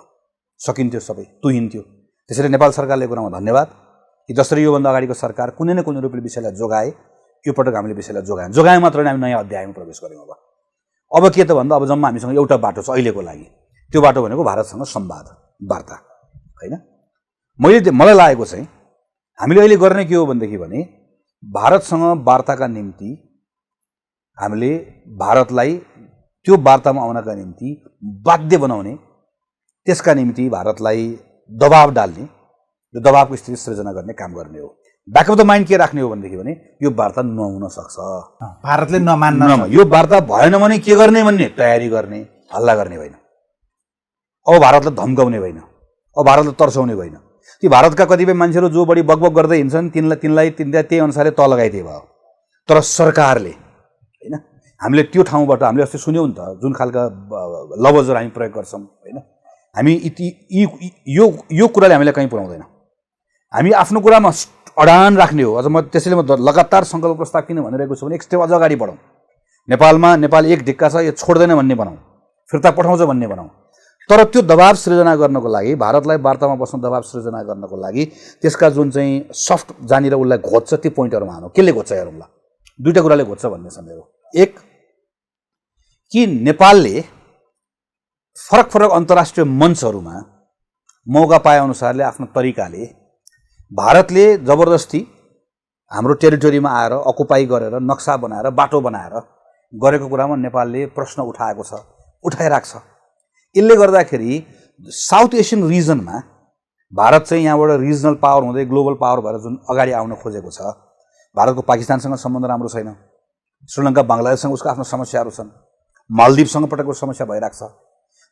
सकिन्थ्यो, सबै तुहिन्थ्यो। त्यसैले नेपाल सरकारले कुरामा धन्यवाद कि जसरी योभन्दा अगाडिको सरकार कुनै न कुनै रूपले विषयलाई जोगाए, यो पटक हामीले विषयलाई जोगायौँ मात्र नै हामी नयाँ अध्यायमा प्रवेश गऱ्यौँ। अब अब के त भन्दा अब जम्मा हामीसँग एउटा बाटो छ अहिलेको लागि, त्यो बाटो भनेको भारतसँग संवाद वार्ता होइन। मलाई लागेको चाहिँ हामीले अहिले गर्ने के हो भनेदेखि भने भारतसँग वार्ताका निम्ति हामीले भारतलाई त्यो वार्तामा आउनका निम्ति बाध्य बनाउने, त्यसका निम्ति भारतलाई दबाब डाल्ने, यो दबाबको स्थिति सृजना गर्ने काम गर्ने हो। ब्याक अफ द माइन्ड के राख्ने हो भनेदेखि भने यो वार्ता नहुन सक्छ, भारतले नमान्न, यो वार्ता भएन भने के गर्ने भन्ने तयारी गर्ने, हल्ला गर्ने होइन। अब भारतलाई धम्काउने होइन, अब भारतलाई तर्साउने होइन। ती भारतका कतिपय मान्छेहरू जो बढी बकबक गर्दै हिँड्छन् तिनलाई त्यही अनुसारले तल लगाइदिए भयो। तर सरकारले होइन, हामीले त्यो ठाउँबाट हामीले अस्ति सुन्यौँ नि त जुन खालका लवजहरू हामी प्रयोग गर्छौँ होइन, हामी यो कुराले हामीलाई कहीँ पुर्याउँदैन। हामी आफ्नो कुरामा अडान राख्ने हो। अझ त्यसैले म लगातार सङ्कल्प प्रस्ताव किन भनिरहेको छु भने एक स्टेप अझ अगाडि बढौँ। नेपाल एक ढिक्का छ, यो छोड्दैन भन्ने बनाऊँ, फिर्ता पठाउँछ भन्ने बनाऊँ। तर त्यो दबाब सृजना गर्नको लागि, भारतलाई वार्तामा बस्न दबाब सृजना गर्नको लागि त्यसका जुन चाहिँ सफ्ट जहाँनिर उसलाई घोज्छ त्यो पोइन्टहरूमा हानौँ। कसले घोज्छ हेरौँला, दुईवटा कुराले घोज्छ भन्ने छ मेरो। एक कि नेपालले फरक अन्तर्राष्ट्रिय मञ्चहरूमा मौका पाएअनुसारले आफ्नो तरिकाले भारतले जबरजस्ती हाम्रो टेरिटोरीमा आएर अकुपाई गरेर नक्सा बनाएर बाटो बनाएर गरेको कुरामा नेपालले प्रश्न उठाएको छ, उठाइरहेको छ। यसले गर्दाखेरि साउथ एसियन रिजनमा भारत चाहिँ यहाँबाट रिजनल पावर हुँदै ग्लोबल पावर भएर जुन अगाडि आउन खोजेको छ, भारतको पाकिस्तानसँग सम्बन्ध राम्रो छैन, श्रीलङ्का बङ्गलादेशसँग उसको आफ्नो समस्याहरू छन्, मालदिवसँग पटकको समस्या भइरहेको छ।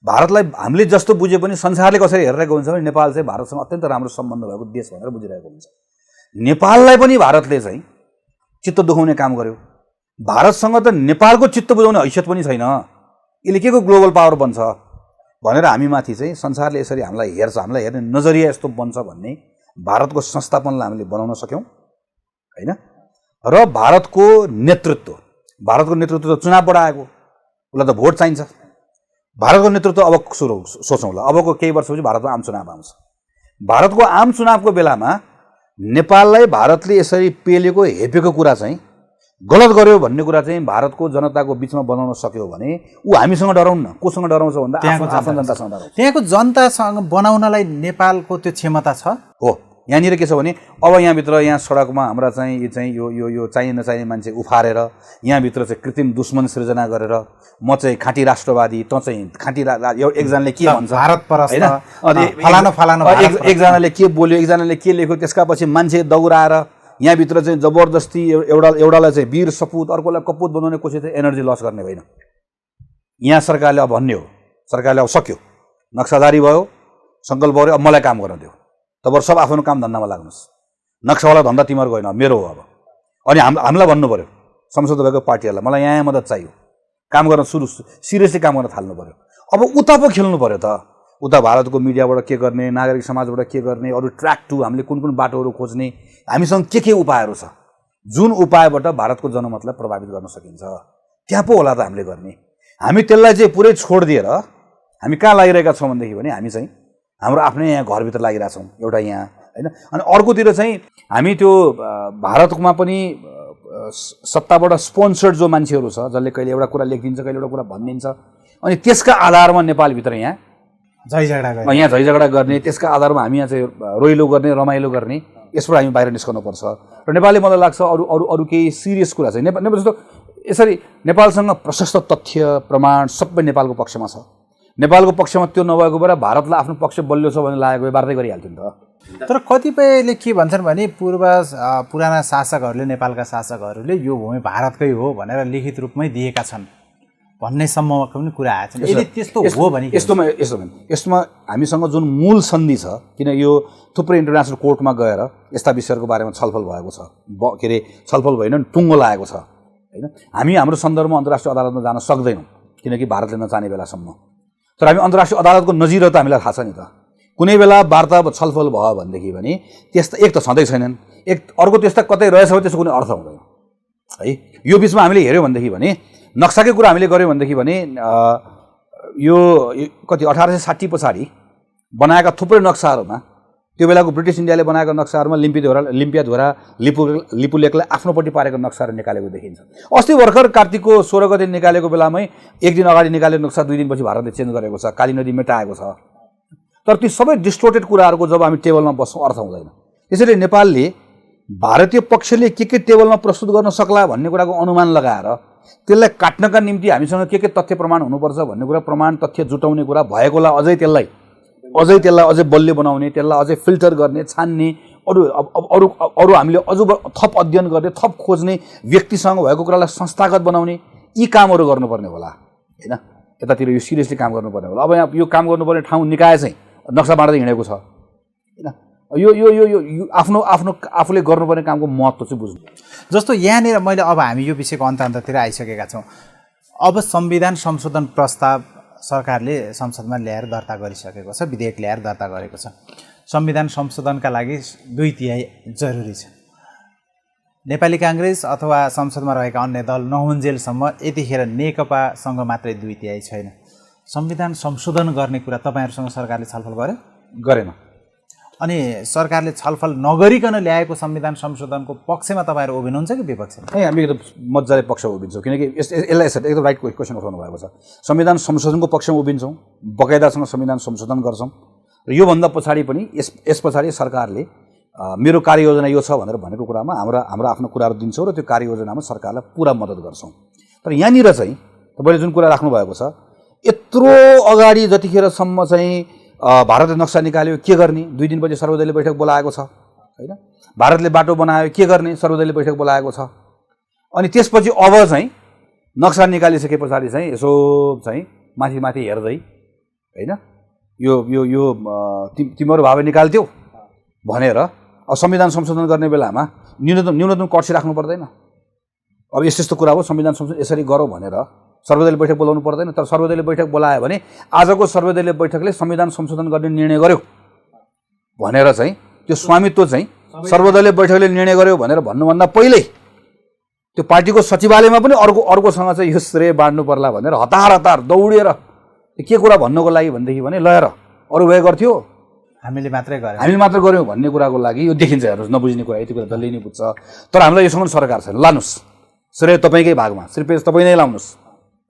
भारतलाई हामीले जस्तो बुझे पनि संसारले कसरी हेरिरहेको हुन्छ भने नेपाल चाहिँ भारतसँग अत्यन्त राम्रो सम्बन्ध भएको देश भनेर बुझिरहेको हुन्छ। नेपाललाई पनि भारतले चाहिँ चित्त दुखाउने काम गर्यो। भारतसँग त नेपालको चित्त बुझाउने हैसियत पनि छैन, यसले के को ग्लोबल पावर बन्छ भनेर हामीमाथि चाहिँ संसारले यसरी हामीलाई हेर्छ, हामीलाई हेर्ने नजरिया यस्तो बन्छ भन्ने भारतको संस्थापनलाई हामीले बनाउन सक्यौँ होइन। र भारतको नेतृत्व त चुनावबाट आएको, उसलाई त भोट चाहिन्छ। भारतको नेतृत्व अब सोचौँ ल, अबको केही वर्षपछि भारतमा आम चुनाव आउँछ। भारतको आम चुनावको बेलामा नेपाललाई भारतले यसरी पेलेको हेपेको कुरा चाहिँ गलत गर्यो भन्ने कुरा चाहिँ भारतको जनताको बिचमा बनाउन सक्यो भने ऊ हामीसँग डराउन्न, कोसँग डराउँछ भन्दा आफ्नो जनतासँग डराउँछ। त्यहाँको जनतासँग बनाउनलाई नेपालको त्यो क्षमता छ हो। यहाँनिर के छ भने अब यहाँ सडकमा हाम्रा चाहिँ यो चाहिने नचाहिने मान्छे उफारेर यहाँभित्र चाहिँ कृत्रिम दुश्मन सृजना गरेर म चाहिँ खाँटी राष्ट्रवादी, त चाहिँ खाँटी एकजनाले के भन्छ भारत परस्त होइन, एकजनाले के बोल्यो, एकजनाले के लेख्यो, त्यसका पछि मान्छे दौडाएर यहाँभित्र चाहिँ जबरजस्ती एउटालाई चाहिँ वीर सपुत अर्कोलाई कपुत बनाउने कोसिस चाहिँ एनर्जी लस गर्ने होइन। यहाँ सरकारले अब भन्ने हो, सरकारले अब सक्यो, नक्सादारी भयो, सङ्कल्प गर्यो, अब मलाई काम गर्न दियो, तब सब आफ्नो काम धन्दामा लाग्नुहोस्, नक्सावाला धन्दा तिमीहरूको होइन मेरो हो अब। अनि हामीलाई भन्नु पऱ्यो संसद भएको पार्टीहरूलाई मलाई यहाँ मद्दत चाहियो, काम गर्न सिरियसली काम गर्न थाल्नु पऱ्यो। अब उता पो खेल्नु पऱ्यो त, उता भारतको मिडियाबाट के गर्ने, नागरिक समाजबाट के गर्ने, अरू ट्र्याक टू हामीले कुन बाटोहरू खोज्ने, हामीसँग के उपायहरू छ जुन उपायबाट भारतको जनमतलाई प्रभावित गर्न सकिन्छ, त्यहाँ पो होला त हामीले गर्ने। हामी त्यसलाई चाहिँ पुरै छोडिदिएर हामी कहाँ लागिरहेका छौँ भनेदेखि भने हामी चाहिँ हाम्रो आफ्नै यहाँ घरभित्र लागिरहेछौँ एउटा यहाँ होइन। अनि अर्कोतिर चाहिँ हामी त्यो भारतमा पनि सत्ताबाट स्पोन्सर्ड जो मान्छेहरू छ जसले कहिले एउटा कुरा लेखिदिन्छ, कहिले एउटा कुरा भनिदिन्छ, अनि त्यसका आधारमा नेपालभित्र यहाँ झैझगडा गर्ने, त्यसका आधारमा हामी यहाँ चाहिँ रोइलो गर्ने, रमाइलो गर्ने, यसबाट हामी बाहिर निस्कनुपर्छ। र नेपालले मलाई लाग्छ अरू केही सिरियस कुरा चाहिँ नेपाल जस्तो यसरी नेपालसँग प्रशस्त तथ्य प्रमाण सबै नेपालको पक्षमा छ। नेपालको पक्षमा त्यो नभएको भएर भारतलाई आफ्नो पक्ष बलियो छ भन्ने लागेको भए वार्ता गरिहाल्थ्यो नि त। तर कतिपयले के भन्छन् भने पुराना शासकहरूले, नेपालका शासकहरूले यो भूमि भारतकै हो भनेर लिखित रूपमै दिएका छन् भन्ने सम्मको पनि कुरा आएछ। यदि त्यस्तो हो भने यसमा हामीसँग जुन मूल सन्धि छ, किन यो थुप्रै इन्टरनेसनल कोर्टमा गएर यस्ता विषयहरूको बारेमा छलफल भएको छ, के अरे छलफल भएन टुङ्गो लागेको छ होइन। हामी हाम्रो सन्दर्भमा अन्तर्राष्ट्रिय अदालतमा जान सक्दैनौँ किनकि भारतले नचाहने बेलासम्म। तर हामी अन्तर्राष्ट्रिय अदालतको नजिर त हामीलाई थाहा छ नि त, कुनै बेला वार्ता छलफल भयो भनेदेखि भने त्यस्ता एक त छँदै छैनन्, एक अर्को त्यस्ता कतै रहेछ भने त्यसको कुनै अर्थ हुँदैन है। यो बिचमा हामीले हेऱ्यौँ भनेदेखि भने नक्साकै कुरा हामीले गऱ्यौँ भनेदेखि भने यो कति 1860 पछाडि बनाएका थुप्रै नक्साहरूमा त्यो बेलाको ब्रिटिस इन्डियाले बनाएको नक्साहरूमा लिम्पियाधोरा लिपुलेकलाई आफ्नोपट्टि पारेको नक्साहरू निकालेको देखिन्छ। अस्ति भर्खर कार्तिकको 16 गते निकालेको बेलामै एक दिन अगाडि निकालेको नक्सा 2 दिनपछि भारतले चेन्ज गरेको छ, काली नदी मेटाएको छ। तर ती सबै डिस्टोर्टेड कुराहरूको जब हामी टेबलमा बस्छौँ अर्थ हुँदैन। त्यसैले नेपालले भारतीय पक्षले के टेबलमा प्रस्तुत गर्न सक्ला भन्ने कुराको अनुमान लगाएर त्यसलाई काट्नका निम्ति हामीसँग के तथ्य प्रमाण हुनुपर्छ भन्ने कुरा, प्रमाण तथ्य जुटाउने कुरा भएकोलाई अझै बलियो बनाउने, त्यसलाई अझै फिल्टर गर्ने, छान्ने, अरू हामीले अझ थप अध्ययन गर्ने, थप खोज्ने, व्यक्तिसँग भएको कुरालाई संस्थागत बनाउने, यी कामहरू गर्नुपर्ने होला हैन। यतातिर यो सिरियसली काम गर्नुपर्ने होला। अब यो काम गर्नुपर्ने ठाउँ निकाय चाहिँ नक्सा बाँड्दै हिँडेको छ हैन। यो आफूले गर्नुपर्ने कामको महत्त्व चाहिँ बुझ्नु। जस्तो यहाँनिर मैले अब हामी यो विषयको अन्ततिर आइसकेका छौँ। अब संविधान संशोधन प्रस्ताव सरकारले संसदमा ल्याएर दर्ता गरिसकेको छ, विधेयक ल्याएर दर्ता गरेको छ। संविधान संशोधनका लागि 2/3 जरुरी छ। नेपाली काङ्ग्रेस अथवा संसदमा रहेका अन्य दल नहुन्जेलसम्म यतिखेर नेकपासँग मात्रै 2/3 छैन। संविधान संशोधन गर्ने कुरा तपाईँहरूसँग सरकारले छलफल गरेन। अनि सरकारले छलफल नगरिकन ल्याएको संविधान संशोधनको पक्षमा तपाईँहरू उभिनुहुन्छ कि विपक्षमा? हामी एकदम मजाले पक्ष उभिन्छौँ, किनकि यसलाई एकदम राइट क्वेसन उठाउनु भएको छ। संविधान संशोधनको पक्षमा उभिन्छौँ, बकाइदासँग संविधान संशोधन गर्छौँ र योभन्दा पछाडि पनि यस पछाडि सरकारले मेरो कार्ययोजना यो छ भनेर भनेको कुरामा हाम्रो आफ्नो कुराहरू दिन्छौँ र त्यो कार्ययोजनामा सरकारलाई पुरा मद्दत गर्छौँ। तर यहाँनिर चाहिँ तपाईँले जुन कुरा राख्नु भएको छ, यत्रो अगाडि जतिखेरसम्म चाहिँ भारतले नक्सा निकाल्यो के गर्ने, 2 दिनपछि सर्वदलीय बैठक बोलाएको छ हैन। भारतले बाटो बनायो के गर्ने, सर्वदलीय बैठक बोलाएको छ। अनि त्यसपछि अब चाहिँ नक्सा निकालिसके पछाडि चाहिँ यसो चाहिँ माथि हेर्दै हैन, यो तिम्रो भावे निकाल्थ्यौ भनेर अब संविधान संशोधन गर्ने बेलामा न्यूनतम कक्षी राख्नु पर्दैन। अब यस्तो कुरा हो, संविधान संशोधन यसरी गरौँ भनेर सर्वदलीय बैठक बोलाउनु पर्दैन। तर सर्वदलीय बैठक बोलायो भने आजको सर्वदलीय बैठकले संविधान संशोधन गर्ने निर्णय गर्यो भनेर चाहिँ त्यो स्वामित्व चाहिँ सर्वदलीय बैठकले निर्णय गर्यो भनेर भन्नुभन्दा पहिल्यै त्यो पार्टीको सचिवालयमा पनि अर्कोसँग चाहिँ यो श्रेय बाँड्नु पर्ला भनेर हतार दौडेर के कुरा भन्नुको लागि भनेदेखि भने लएर अरू भए गर्थ्यो, हामीले मात्र गऱ्यौँ भन्ने कुराको लागि यो देखिन्छ। हेर्नुहोस्, नबुझ्ने कुरा यति कुरा जसले नै बुझ्छ। तर हामीलाई योसँग सरकार छैन, लानुहोस् श्रेय तपाईँकै भागमा, श्रेय तपाईँ नै लाउनुहोस्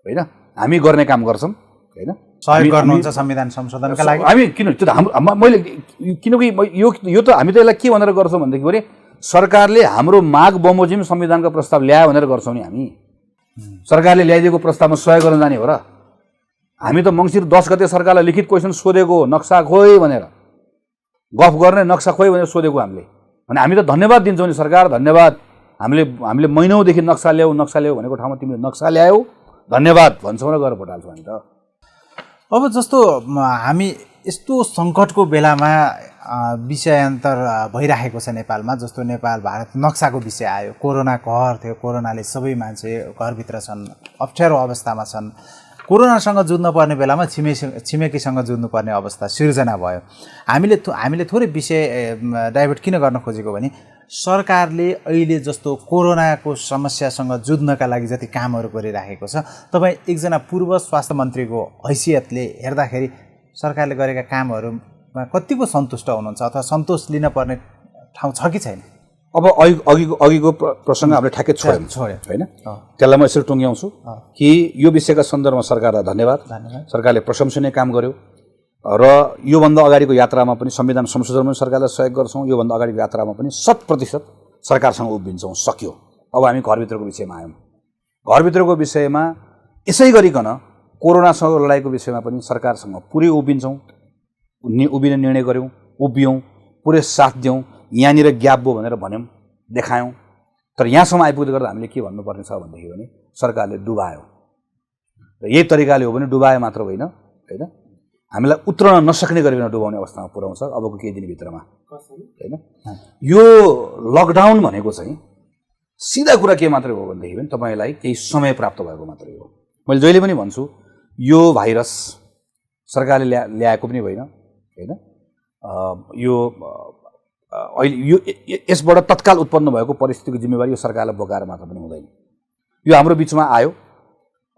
हैन। हामी गर्ने काम गर्छौँ हैन, सहयोग गर्नुहुन्छ संविधान संशोधनका लागि। हामी किनकि यो त हामी त यसलाई के भनेर गर्छौँ भनेदेखि भने सरकारले हाम्रो माग बमोजिम संविधानको प्रस्ताव ल्यायो भनेर गर्छौँ नि। हामी सरकारले ल्याइदिएको प्रस्तावमा सहयोग गर्न जाने हो र? हामी त मङ्सिर 10 गते सरकारलाई लिखित क्वेसन सोधेको, नक्सा खोइ भनेर गफ गर्ने, नक्सा खोइ भनेर सोधेको हामीले। अनि हामी त धन्यवाद दिन्छौँ नि, सरकार धन्यवाद, हामीले महिनौदेखि नक्सा ल्याऊ भनेको ठाउँमा तिमीले नक्सा ल्यायौ, धन्यवाद भन्छौँ र गएर भोट हाल्छौँ हामी त। अब जस्तो हामी यस्तो सङ्कटको बेलामा विषयान्तर भइरहेको छ नेपालमा, जस्तो नेपाल भारत नक्साको विषय आयो, कोरोना कहर थियो, कोरोनाले सबै मान्छे घरभित्र छन्, अप्ठ्यारो अवस्थामा छन्, कोरोनासँग जुझ्न पर्ने बेलामा छिमेकीसँग जुझ्नुपर्ने अवस्था सिर्जना भयो। हामीले थोरै विषय डाइभर्ट किन गर्न खोजेको भने सरकारले अहिले जस्तो कोरोनाको समस्यासँग जुझ्नका लागि जति कामहरू गरिराखेको छ, तपाईँ एकजना पूर्व स्वास्थ्य मन्त्रीको हैसियतले हेर्दाखेरि सरकारले गरेका कामहरूमा कतिको सन्तुष्ट हुनुहुन्छ अथवा सन्तोष लिन पर्ने ठाउँ छ कि छैन? अब अघिको प्रसङ्ग हामीले ठ्याक्कै छोड्यौँ हैन, त्यसलाई म यसरी टुङ्ग्याउँछु कि यो विषयका सन्दर्भमा सरकारलाई धन्यवाद। सरकारले प्रशंसनीय काम गर्यो र योभन्दा अगाडिको यात्रामा पनि संविधान संशोधनमा सरकारलाई सहयोग गर्छौँ, योभन्दा अगाडिको यात्रामा पनि 100% सरकारसँग उभिन्छौँ। सक्यो। अब हामी घरभित्रको विषयमा आयौँ। घरभित्रको विषयमा यसै गरिकन कोरोनासँग लडाइँको विषयमा पनि सरकारसँग पुरै उभिन्छौँ, उभिने निर्णय गऱ्यौँ, उभियौँ, पुरै साथ दियौँ। यहाँनिर ग्याप भयो भनेर भन्यौँ, देखायौँ। तर यहाँसम्म आइपुग्दै गर्दा हामीले के भन्नुपर्ने छ भनेदेखि भने सरकारले डुबायो र यही तरिकाले हो भने डुबायो मात्र होइन हैन, हामीलाई उत्रन नसक्ने गरिकन डुबाउने अवस्थामा पुर्याउँछ अबको केही दिनभित्रमा हैन। यो लकडाउन भनेको चाहिँ सिधा कुरा के मात्रै हो भनेदेखि पनि तपाईँलाई केही समय प्राप्त भएको मात्रै हो। मैले जहिले पनि भन्छु, यो भाइरस सरकारले ल्याएको पनि होइन हैन, यो अहिले यो यसबाट तत्काल उत्पन्न भएको परिस्थितिको जिम्मेवारी यो सरकारलाई बोकाएर मात्र पनि हुँदैन। यो हाम्रो बिचमा आयो,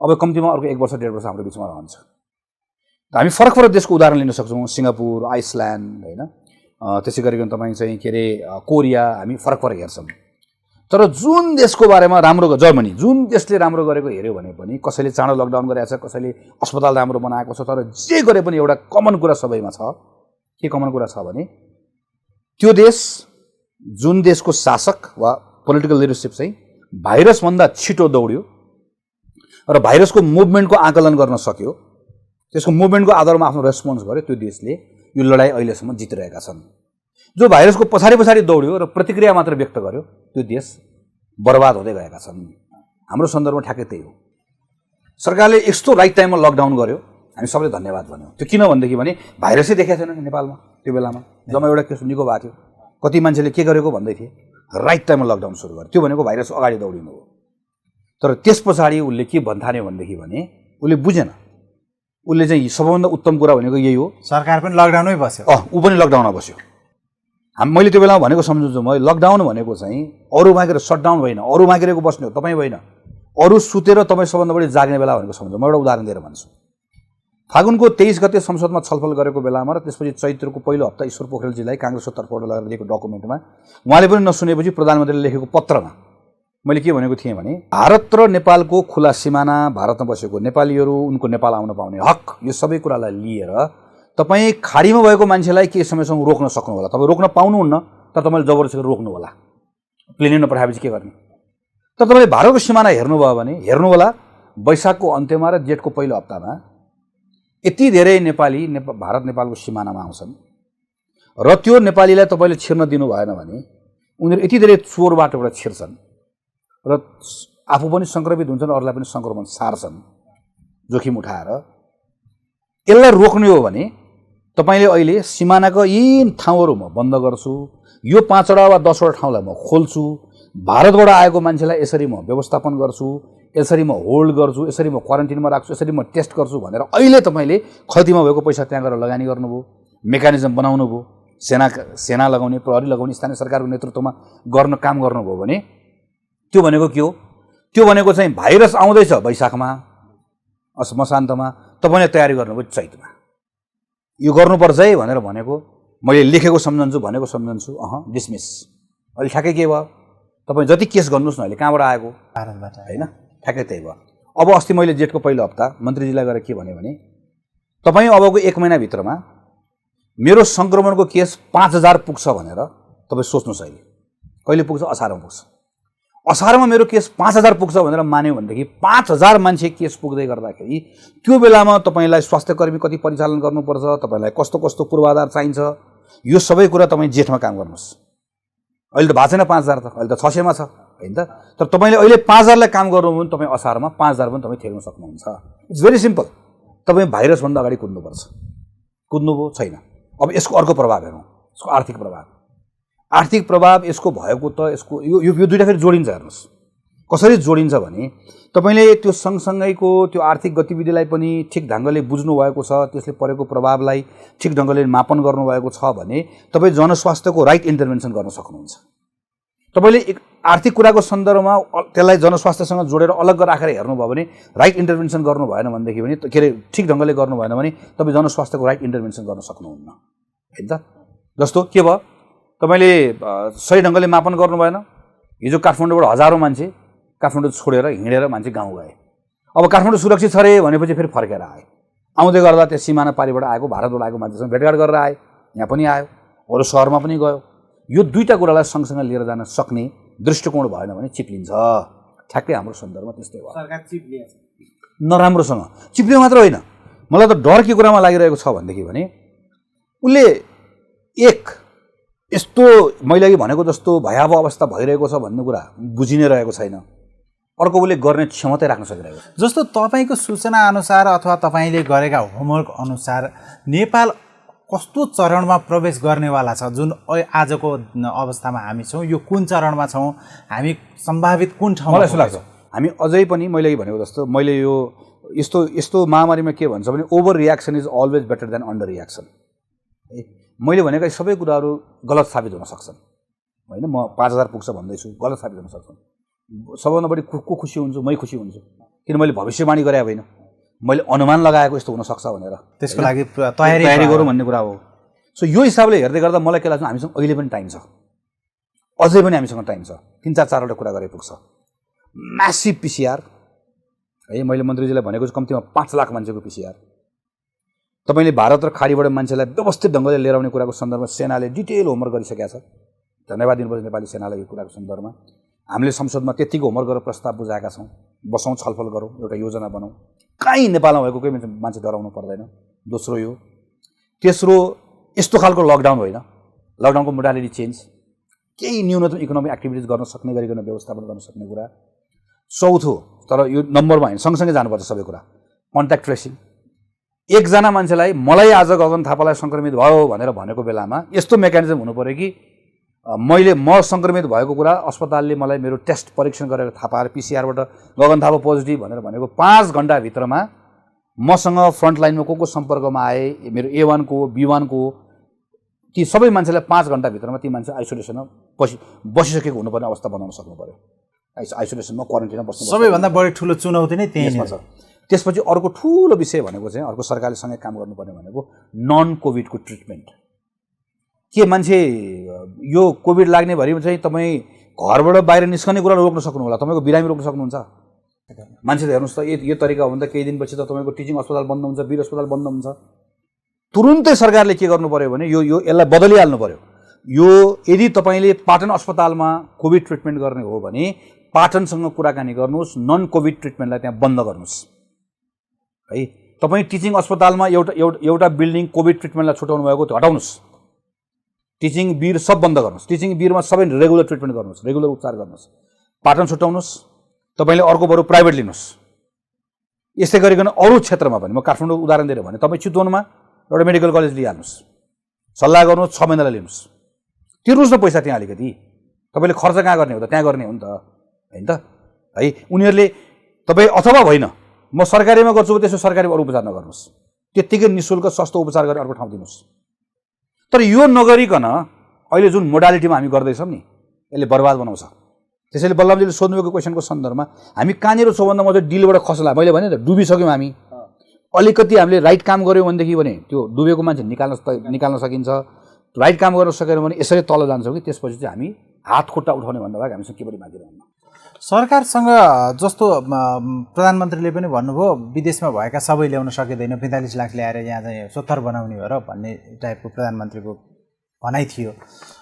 अब कम्तीमा अर्को 1 वर्ष 1.5 वर्ष हाम्रो बिचमा रहन्छ। हामी फरक देशको उदाहरण लिन सक्छौँ, सिङ्गापुर, आइसल्यान्ड हैन, त्यसै गरिकन तपाईँ चाहिँ के अरे कोरिया हामी फरक फरक हेर्छौँ। तर जुन देशको बारेमा राम्रो जर्मनी जुन देशले राम्रो गरेको हेऱ्यो भने पनि कसैले चाँडो लकडाउन गरेको छ, कसैले अस्पताल राम्रो बनाएको छ, तर जे गरे पनि एउटा कमन कुरा सबैमा छ। के कमन कुरा छ भने त्यो देश जुन देशको शासक वा पोलिटिकल लिडरसिप चाहिँ भाइरसभन्दा छिटो दौड्यो र भाइरसको मुभमेन्टको आकलन गर्न सक्यो, त्यसको मुभमेन्टको आधारमा आफ्नो रेस्पोन्स गर्यो, त्यो देशले यो लडाइँ अहिलेसम्म जितिरहेका छन्। जो भाइरसको पछाडि दौड्यो र प्रतिक्रिया मात्र व्यक्त गर्यो, त्यो देश बर्बाद हुँदै गएका छन्। हाम्रो सन्दर्भमा ठ्याक्कै त्यही हो। सरकारले यस्तो राइट टाइममा लकडाउन गर्यो, हामी सबैले धन्यवाद भन्यौँ। त्यो किन भनेदेखि भने भाइरसै देखाएको छैन नेपालमा त्यो बेलामा, जम्मा एउटा केस निको भएको थियो। कति मान्छेले के गरेको भन्दै थिए, राइट टाइममा लकडाउन सुरु गर्यो। त्यो भनेको भाइरस अगाडि दौडिनु हो। तर त्यस पछाडि उसले के भन्थान्यो भनेदेखि भने उसले बुझेन। उसले चाहिँ सबैभन्दा उत्तम कुरा भनेको यही हो, सरकार पनि लकडाउनमै बस्यो। ऊ पनि लकडाउनमा बस्यो। मैले त्यो बेलामा भनेको सम्झन्छु, म लकडाउन भनेको चाहिँ अरू मागेर सटडाउन होइन, अरू मागिरहेको बस्ने हो, तपाईँ होइन। अरू सुतेर तपाईँ सबभन्दा बढी जाग्ने बेला भनेको सम्झन्छु। म एउटा उदाहरण दिएर भन्छु। फागुनको 23 गते संसदमा छलफल गरेको बेलामा र त्यसपछि चैत्रको पहिलो हप्ता ईश्वर पोखरेलजीलाई काङ्ग्रेसको तर्फबाट लगेर दिएको डकुमेन्टमा उहाँले पनि नसुनेपछि प्रधानमन्त्रीले लेखेको पत्रमा मैले के भनेको थिएँ भने भारत र नेपालको खुला सिमाना, भारतमा बसेको नेपालीहरू उनको नेपाल आउन पाउने हक, यो सबै कुरालाई लिएर तपाईँ खाडीमा भएको मान्छेलाई केही समयसम्म रोक्न सक्नु होला। तपाईँ रोक्न पाउनुहुन्न, तर तपाईँले जबरजस्ती रोक्नु होला। प्लेनै नपठाएपछि के गर्ने? तर तपाईँले भारतको सिमाना हेर्नुभयो भने हेर्नु होला, वैशाखको अन्त्यमा र जेठको पहिलो हप्तामा यति धेरै नेपाली भारत नेपालको सिमानामा आउँछन् र त्यो नेपालीलाई तपाईँले छिर्न दिनु भएन भने उनीहरू यति धेरै चोर बाटोबाट छिर्छन् र आफू पनि सङ्क्रमित हुन्छन्, अरूलाई पनि सङ्क्रमण सार्छन् जोखिम उठाएर। यसलाई रोक्ने हो भने तपाईँले अहिले सिमानाको यी ठाउँहरू म बन्द गर्छु, यो 5वटा वा 10वटा ठाउँलाई म खोल्छु, भारतबाट आएको मान्छेलाई यसरी म व्यवस्थापन गर्छु, यसरी म होल्ड गर्छु, यसरी म क्वारेन्टिनमा राख्छु, यसरी म टेस्ट गर्छु भनेर अहिले तपाईँले खल्तीमा भएको पैसा त्यहाँ गएर लगानी गर्नुभयो, मेकानिजम बनाउनु भयो, सेना लगाउने, प्रहरी लगाउने, स्थानीय सरकारको नेतृत्वमा गर्न काम गर्नुभयो भने त्यो भनेको के हो? त्यो भनेको चाहिँ भाइरस आउँदैछ वैशाखमा मसान्तमा, तपाईँले तयारी गर्नुभयो चैतमा। यो गर्नुपर्छ है भनेर भनेको मैले लेखेको सम्झन्छु, भनेको सम्झन्छु। डिसमिस। अहिले ठ्याक्कै के भयो? तपाईँ जति केस गर्नुहोस् न, अहिले कहाँबाट आएको? भारतबाट होइन, ठ्याक्कै त्यही भयो। अब अस्ति मैले जेठको पहिलो हप्ता मन्त्रीजीलाई गएर के भने तपाईँ अबको 1 महिनाभित्रमा मेरो सङ्क्रमणको केस 5000 पुग्छ भनेर तपाईँ सोच्नुहोस्। अहिले कहिले पुग्छ? असारमा पुग्छ। असारमा मेरो केस 5000 पुग्छ भनेर मान्यो भनेदेखि 5000 मान्छे केस पुग्दै गर्दाखेरि त्यो बेलामा तपाईँलाई स्वास्थ्यकर्मी कति परिचालन गर्नुपर्छ, तपाईँलाई कस्तो कस्तो पूर्वाधार चाहिन्छ, यो सबै कुरा तपाईँ जेठमा काम गर्नुहोस्। अहिले त भएको छैन 5000, त अहिले त 600मा छ होइन त। तर तपाईँले अहिले 5000लाई काम गर्नुभयो भने तपाईँ असारमा 5000 पनि तपाईँ ठेक्न सक्नुहुन्छ। It's very simple. तपाईँ भाइरसभन्दा अगाडि कुद्नुपर्छ। कुद्नुभयो छैन। अब यसको अर्को प्रभाव हेरौँ, यसको आर्थिक प्रभाव। आर्थिक प्रभाव यसको भएको त यसको यो दुईवटा फेरि जोडिन्छ। हेर्नुहोस् कसरी जोडिन्छ भने तपाईँले त्यो सँगसँगैको त्यो आर्थिक गतिविधिलाई पनि ठिक ढङ्गले बुझ्नु भएको छ, त्यसले परेको प्रभावलाई ठिक ढङ्गले मापन गर्नुभएको छ भने तपाईँ जनस्वास्थ्यको राइट इन्टरभेन्सन गर्न सक्नुहुन्छ। तपाईँले आर्थिक कुराको सन्दर्भमा त्यसलाई जनस्वास्थ्यसँग जोडेर अलग राखेर हेर्नुभयो भने राइट इन्टरभेन्सन गर्नु भएन भनेदेखि भने के अरे ठिक ढङ्गले गर्नु भएन भने तपाईँ जनस्वास्थ्यको राइट इन्टरभेन्सन गर्न सक्नुहुन्न होइन त। जस्तो के भयो, तपाईँले सही ढङ्गले मापन गर्नु भएन। हिजो काठमाडौँबाट हजारौँ मान्छे काठमाडौँ छोडेर हिँडेर मान्छे गाउँ गए। अब काठमाडौँ सुरक्षित छ अरे भनेपछि फेरि फर्केर आए। आउँदै गर्दा त्यो सिमाना पारिबाट आएको, भारतबाट आएको मान्छेसँग भेटघाट गरेर आए, यहाँ पनि आयो, अरू सहरमा पनि गयो। यो दुईवटा कुरालाई सँगसँगै लिएर जान सक्ने दृष्टिकोण भएन भने चिप्लिन्छ। ठ्याक्कै हाम्रो सन्दर्भमा त्यस्तै भयो। सरकार चिप्लिएछ, नराम्रोसँग चिप्लियो मात्र होइन, मलाई त डर के कुरामा लागिरहेको छ भनेदेखि भने उसले यस्तो मैले अघि भनेको जस्तो भयावह अवस्था भइरहेको छ भन्ने कुरा बुझि नै रहेको छैन। अर्को उसले गर्ने क्षमता राख्न सकिरहेको छ। जस्तो तपाईँको सूचना अनुसार अथवा तपाईँले गरेका होमवर्क अनुसार नेपाल कस्तो चरणमा प्रवेश गर्नेवाला छ? जुन आजको अवस्थामा हामी छौँ, यो कुन चरणमा छौँ, हामी सम्भावित कुन ठाउँमा? मलाई यस्तो लाग्छ हामी अझै पनि मैले अघि भनेको जस्तो मैले यो यस्तो महामारीमा के भन्छ भने over reaction is always better than under reaction. मैले भनेका सबै कुराहरू गलत साबित हुन सक्छन् होइन। म 5000 पुग्छ भन्दैछु, गलत साबित हुन सक्छन्। सबभन्दा बढी को खुसी हुन्छु? मै खुसी हुन्छु, किन मैले भविष्यवाणी गरे होइन, मैले अनुमान लगाएको यस्तो हुनसक्छ भनेर। त्यसको लागि तयारी गरौँ भन्ने कुरा हो। सो यो हिसाबले हेर्दै गर्दा मलाई के लाग्छ हामीसँग अहिले पनि टाइम छ, अझै पनि हामीसँग टाइम छ। 3-4वटा कुरा गरे पुग्छ। म्यासिभ पिसिआर है, मैले मन्त्रीजीलाई भनेको छु कम्तीमा 5 लाख मान्छेको पिसिआर। तपाईँले भारत र खाडीबाट मान्छेलाई व्यवस्थित ढङ्गले लिएर आउने कुराको सन्दर्भमा सेनाले डिटेल होमवर्क गरिसकेका छ। धन्यवाद दिनुपर्छ नेपाली सेनालाई यो कुराको सन्दर्भमा। हामीले संसदमा त्यतिको होमवर्क गरेर प्रस्ताव बुझाएका छौँ, बसौँ, छलफल गरौँ, एउटा योजना बनाऊँ। कहीँ नेपालमा भएको कोही मान्छे डराउनु पर्दैन। दोस्रो यो। तेस्रो, यस्तो खालको लकडाउन होइन, लकडाउनको मोडालिटी चेन्ज, केही न्यूनतम इकोनोमिक एक्टिभिटिज गर्न सक्ने गरिकन व्यवस्थापन गर्न सक्ने कुरा। चौथो, तर यो नम्बरमा होइन, सँगसँगै जानुपर्छ सबै कुरा, कन्ट्याक्ट ट्रेसिङ। एकजना मान्छेलाई मलाई आज गगन थापालाई सङ्क्रमित भयो भनेर भनेको बेलामा यस्तो मेकानिजम हुनु पऱ्यो कि म सङ्क्रमित भएको कुरा अस्पतालले मलाई मेरो टेस्ट परीक्षण गरेर थाहा पाएर पिसिआरबाट गगन थापा पोजिटिभ भनेर भनेको 5 घन्टाभित्रमा मसँग फ्रन्टलाइनमा को सम्पर्कमा आए, मेरो A1 को B1 को ती सबै मान्छेलाई 5 घन्टाभित्रमा ती मान्छे आइसोलेसनमा बसिसकेको हुनुपर्ने अवस्था बनाउन सक्नु पऱ्यो। आइसोलेसनमा, क्वारेन्टाइनमा बस्नु सबैभन्दा बढी ठुलो चुनौती नै त्यही छ। त्यसपछि अर्को ठुलो विषय भनेको चाहिँ अर्को सरकारले सँगै काम गर्नुपर्ने भनेको नन कोभिडको ट्रिटमेन्ट। के मान्छे यो कोभिड लाग्ने भरि चाहिँ तपाईँ घरबाट बाहिर निस्कने कुरा रोक्न सक्नु होला, तपाईँको बिरामी रोक्न सक्नुहुन्छ? मान्छे त हेर्नुहोस् त, यो तरिका हो भने त केही दिनपछि त तपाईँको टिचिङ अस्पताल बन्द हुन्छ, वीर अस्पताल बन्द हुन्छ। तुरुन्तै सरकारले के गर्नु पऱ्यो भने यसलाई बदलिहाल्नु पऱ्यो। यो यदि तपाईँले पाटन अस्पतालमा कोभिड ट्रिटमेन्ट गर्ने हो भने पाटनसँग कुराकानी गर्नुहोस्, नन कोभिड ट्रिटमेन्टलाई त्यहाँ बन्द गर्नुहोस् है। तपाईँ टिचिङ अस्पतालमा एउटा बिल्डिङ कोभिड ट्रिटमेन्टलाई छुटाउनु भएको त्यो हटाउनुहोस्। टिचिङ वीर सब बन्द गर्नुहोस्। टिचिङ वीरमा सबै रेगुलर ट्रिटमेन्ट गर्नुहोस्, रेगुलर उपचार गर्नुहोस्। पाटन छुटाउनुहोस्, तपाईँले अर्को बरु प्राइभेट लिनुहोस्। यस्तै गरिकन अरू क्षेत्रमा पनि, म काठमाडौँ उदाहरण दिएर भने, तपाईँ चितवनमा एउटा मेडिकल कलेज लिइहाल्नुहोस्, सल्लाह गर्नुहोस्, 6 महिनालाई लिनुहोस्, तिर्नुहोस् न पैसा त्यहाँ अलिकति। तपाईँले खर्च कहाँ गर्ने हो त? त्यहाँ गर्ने हो नि त, होइन त है। उनीहरूले तपाईँ अथवा होइन म सरकारीमा गर्छु त्यसो सरकारीमा अरू उपचार नगर्नुहोस्, त्यत्तिकै निःशुल्क सस्तो उपचार गरेर अर्को ठाउँ दिनुहोस्। तर यो नगरिकन अहिले जुन मोडालिटीमा हामी गर्दैछौँ नि, यसले बर्बाद बनाउँछ। त्यसैले बल्लभजीले सोध्नुभएको क्वेसनको सन्दर्भमा हामी कहाँनिर छौँ भन्दा म चाहिँ डिलबाट खस्ला, मैले भने त डुबिसक्यौँ हामी। अलिकति हामीले राइट काम गऱ्यौँ भनेदेखि भने त्यो डुबेको मान्छे निकाल्न सकिन्छ। राइट काम गर्न सकेन भने यसरी तल जान्छौँ कि त्यसपछि चाहिँ हामी हात खुट्टा उठाउने भन्दा बाहेक हामीसँग के पनि बाँकी रहन्न। सरकारसँग जस्तो प्रधानमन्त्रीले पनि भन्नुभयो विदेशमा भएका सबै ल्याउन सकिँदैन, 45 लाख ल्याएर यहाँ चाहिँ सोत्तर बनाउने हो र भन्ने टाइपको प्रधानमन्त्रीको भनाइ थियो।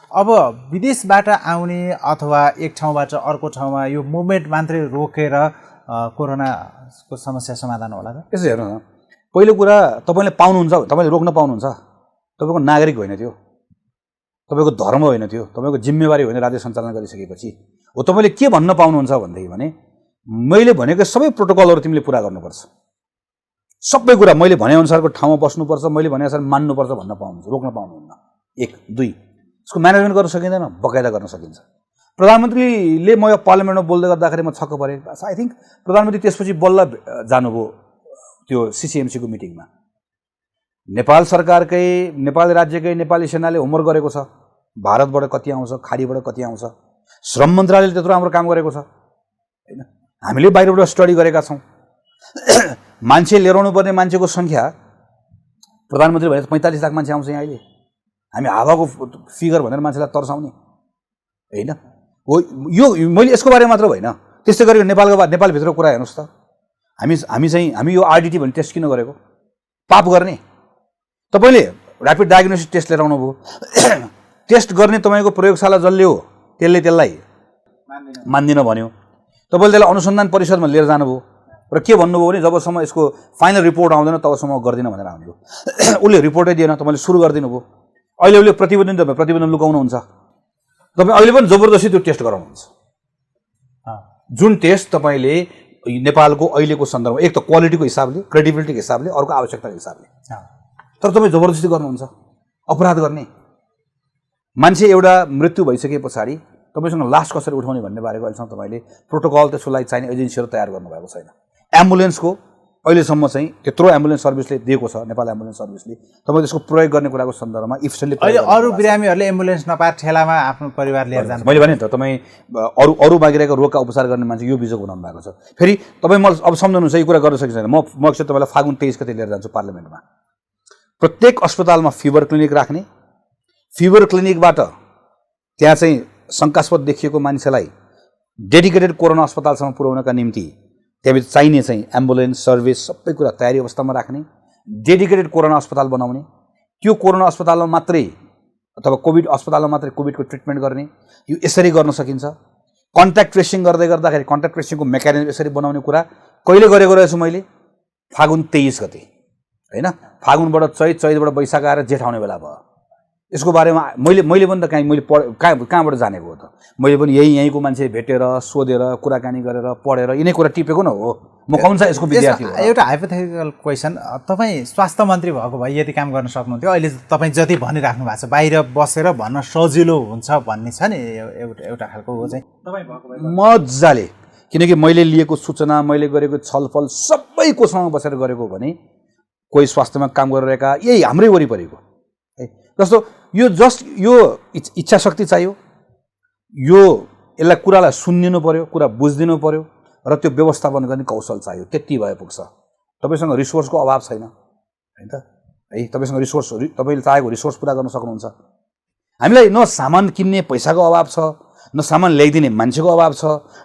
अब विदेशबाट आउने अथवा एक ठाउँबाट अर्को ठाउँमा यो मुभमेन्ट मात्रै रोकेर कोरोनाको समस्या समाधान होला त? यसो हेर्नु न, पहिलो कुरा तपाईँले पाउनुहुन्छ, तपाईँले रोक्न पाउनुहुन्छ? तपाईँको नागरिक होइन त्यो, तपाईँको धर्म होइन त्यो, तपाईँको जिम्मेवारी होइन राज्य सञ्चालन गरिसकेपछि। हो तपाईँले के भन्न पाउनुहुन्छ भनेदेखि भने मैले भनेको सबै प्रोटोकलहरू तिमीले पुरा गर्नुपर्छ, सबै कुरा मैले भनेअनुसारको ठाउँमा बस्नुपर्छ, मैले भनेअनुसार मान्नुपर्छ भन्न पाउनुहुन्छ, रोक्न पाउनुहुन्न। 1, 2 यसको म्यानेजमेन्ट गर्न सकिँदैन, बकाइदा गर्न सकिन्छ। प्रधानमन्त्रीले म यो पार्लियामेन्टमा बोल्दै गर्दाखेरि म छक्क परेँ। आई थिङ्क प्रधानमन्त्री त्यसपछि बल्ल जानुभयो त्यो CCMC को मिटिङमा। नेपाल सरकारकै, नेपाल राज्यकै नेपाली सेनाले होमवर्क गरेको छ, भारतबाट कति आउँछ, खाडीबाट कति आउँछ। श्रम मन्त्रालयले त्यत्रो राम्रो काम गरेको छ होइन, हामीले बाहिरबाट स्टडी गरेका छौँ। मान्छे लिएर आउनुपर्ने मान्छेको सङ्ख्या प्रधानमन्त्री भने 45 लाख मान्छे आउँछ यहाँ अहिले। हामी हावाको फिगर भनेर मान्छेलाई तर्साउने होइन हो। यो मैले यसको बारेमा मात्र होइन, त्यस्तै गरेको नेपालभित्रको कुरा हेर्नुहोस् त। हामी यो RDT भन्ने टेस्ट किन गरेको? पाप गर्ने? तपाईँले ऱ्यापिड डायग्नोस्टिक टेस्ट लिएर आउनुभयो, टेस्ट गर्ने तपाईँको प्रयोगशाला जसले हो त्यसलाई मान्दिनँ भन्यो। तपाईँले त्यसलाई अनुसन्धान परिषदमा लिएर जानुभयो र के भन्नुभयो भने जबसम्म यसको फाइनल रिपोर्ट आउँदैन तबसम्म गर्दिनँ भनेर आउनुभयो। उसले रिपोर्टै दिएन, तपाईँले सुरु गरिदिनु भयो। अहिले उसले प्रतिवेदन लुकाउनुहुन्छ, तपाईँ अहिले पनि जबरजस्ती त्यो टेस्ट गराउनुहुन्छ। जुन टेस्ट तपाईँले नेपालको अहिलेको सन्दर्भमा एक त क्वालिटीको हिसाबले, क्रेडिबिलिटीको हिसाबले, अर्को आवश्यकताको हिसाबले, तर तपाईँ जबरजस्ती गर्नुहुन्छ। अपराध गर्ने मान्छे एउटा मृत्यु भइसके पछाडि तपाईँसँग लास्ट कसरी उठाउने भन्ने बारेको अहिलेसम्म तपाईँले प्रोटोकल त्यसको लागि चाहिने एजेन्सीहरू तयार गर्नुभएको छैन। एम्बुलेन्सको अहिलेसम्म चाहिँ त्यत्रो एम्बुलेन्स सर्भिसले दिएको छ नेपाल एम्बुलेन्स सर्भिसले, तपाईँ त्यसको प्रयोग गर्ने कुराको सन्दर्भमा इफिसियन्टली अहिले अरू बिरामीहरूले एम्बुलेन्स नपाएर ठेलामा आफ्नो परिवार लिएर जान्छ। मैले भने त तपाईँ अरू बाँकिरहेको रोगका उपचार गर्ने मान्छे यो बिजोग बनाउनु भएको छ। फेरि तपाईँ मलाई अब सम्झाउनुहुन्छ यो कुरा गर्न सकिन्छ। म अक्सर तपाईँलाई फागुन 23 गते लिएर जान्छु पार्लियामेन्टमा। प्रत्येक अस्पतालमा फिभर क्लिनिक राख्ने, फिभर क्लिनिकबाट त्यहाँ चाहिँ शङ्कास्पद देखिएको मान्छेलाई डेडिकेटेड कोरोना अस्पतालसम्म पुर्याउनका निम्ति त्यहाँभित्र चाहिने चाहिँ एम्बुलेन्स सर्भिस सबै कुरा तयारी अवस्थामा राख्ने, डेडिकेटेड कोरोना अस्पताल बनाउने, त्यो कोरोना अस्पतालमा मात्रै अथवा कोभिड अस्पतालमा मात्रै कोभिडको ट्रिटमेन्ट गर्ने, यो यसरी गर्न सकिन्छ। कन्ट्याक्ट ट्रेसिङ गर्दै गर्दाखेरि कन्ट्याक्ट ट्रेसिङको मेकानिजम यसरी बनाउने कुरा कहिले गरेको रहेछु मैले? फागुन 23 गते, होइन? फागुनबाट चैतबाट वैशाख आएर जेठ आउने बेला भयो। यसको बारेमा मैले पनि त मैले कहाँबाट जानेको हो त? मैले पनि यहीँको मान्छे भेटेर सोधेर कुराकानी गरेर पढेर यिनै कुरा टिपेको न हो। म कौन सा यसको विद्यार्थी हो? एउटा हाइपोथेटिकल क्वेसन, तपाईँ स्वास्थ्य मन्त्री भएको भए यति काम गर्न सक्नुहुन्थ्यो। अहिले तपाईँ जति भनिराख्नु भएको छ बाहिर बसेर भन्न सजिलो हुन्छ भन्ने छ नि एउटा खालको हो चाहिँ तपाईँ भएको भए मजाले, किनकि मैले लिएको सूचना, मैले गरेको छलफल सबैकोसँग बसेर गरेको भने कोही स्वास्थ्यमा काम गरिरहेका यही हाम्रै वरिपरिको जस्तो यो इच्छा शक्ति चाहियो, यसलाई कुरालाई सुनिदिनु पर्यो, कुरा बुझिदिनु पर्यो र त्यो व्यवस्थापन गर्ने कौशल चाहियो। त्यति भए पुग्छ। तपाईँसँग रिसोर्सको अभाव छैन, होइन त? है, तपाईँसँग रिसोर्स, तपाईँले चाहेको रिसोर्स पुरा गर्न सक्नुहुन्छ। हामीलाई न सामान किन्ने पैसाको अभाव छ, न सामान ल्याइदिने मान्छेको अभाव छ,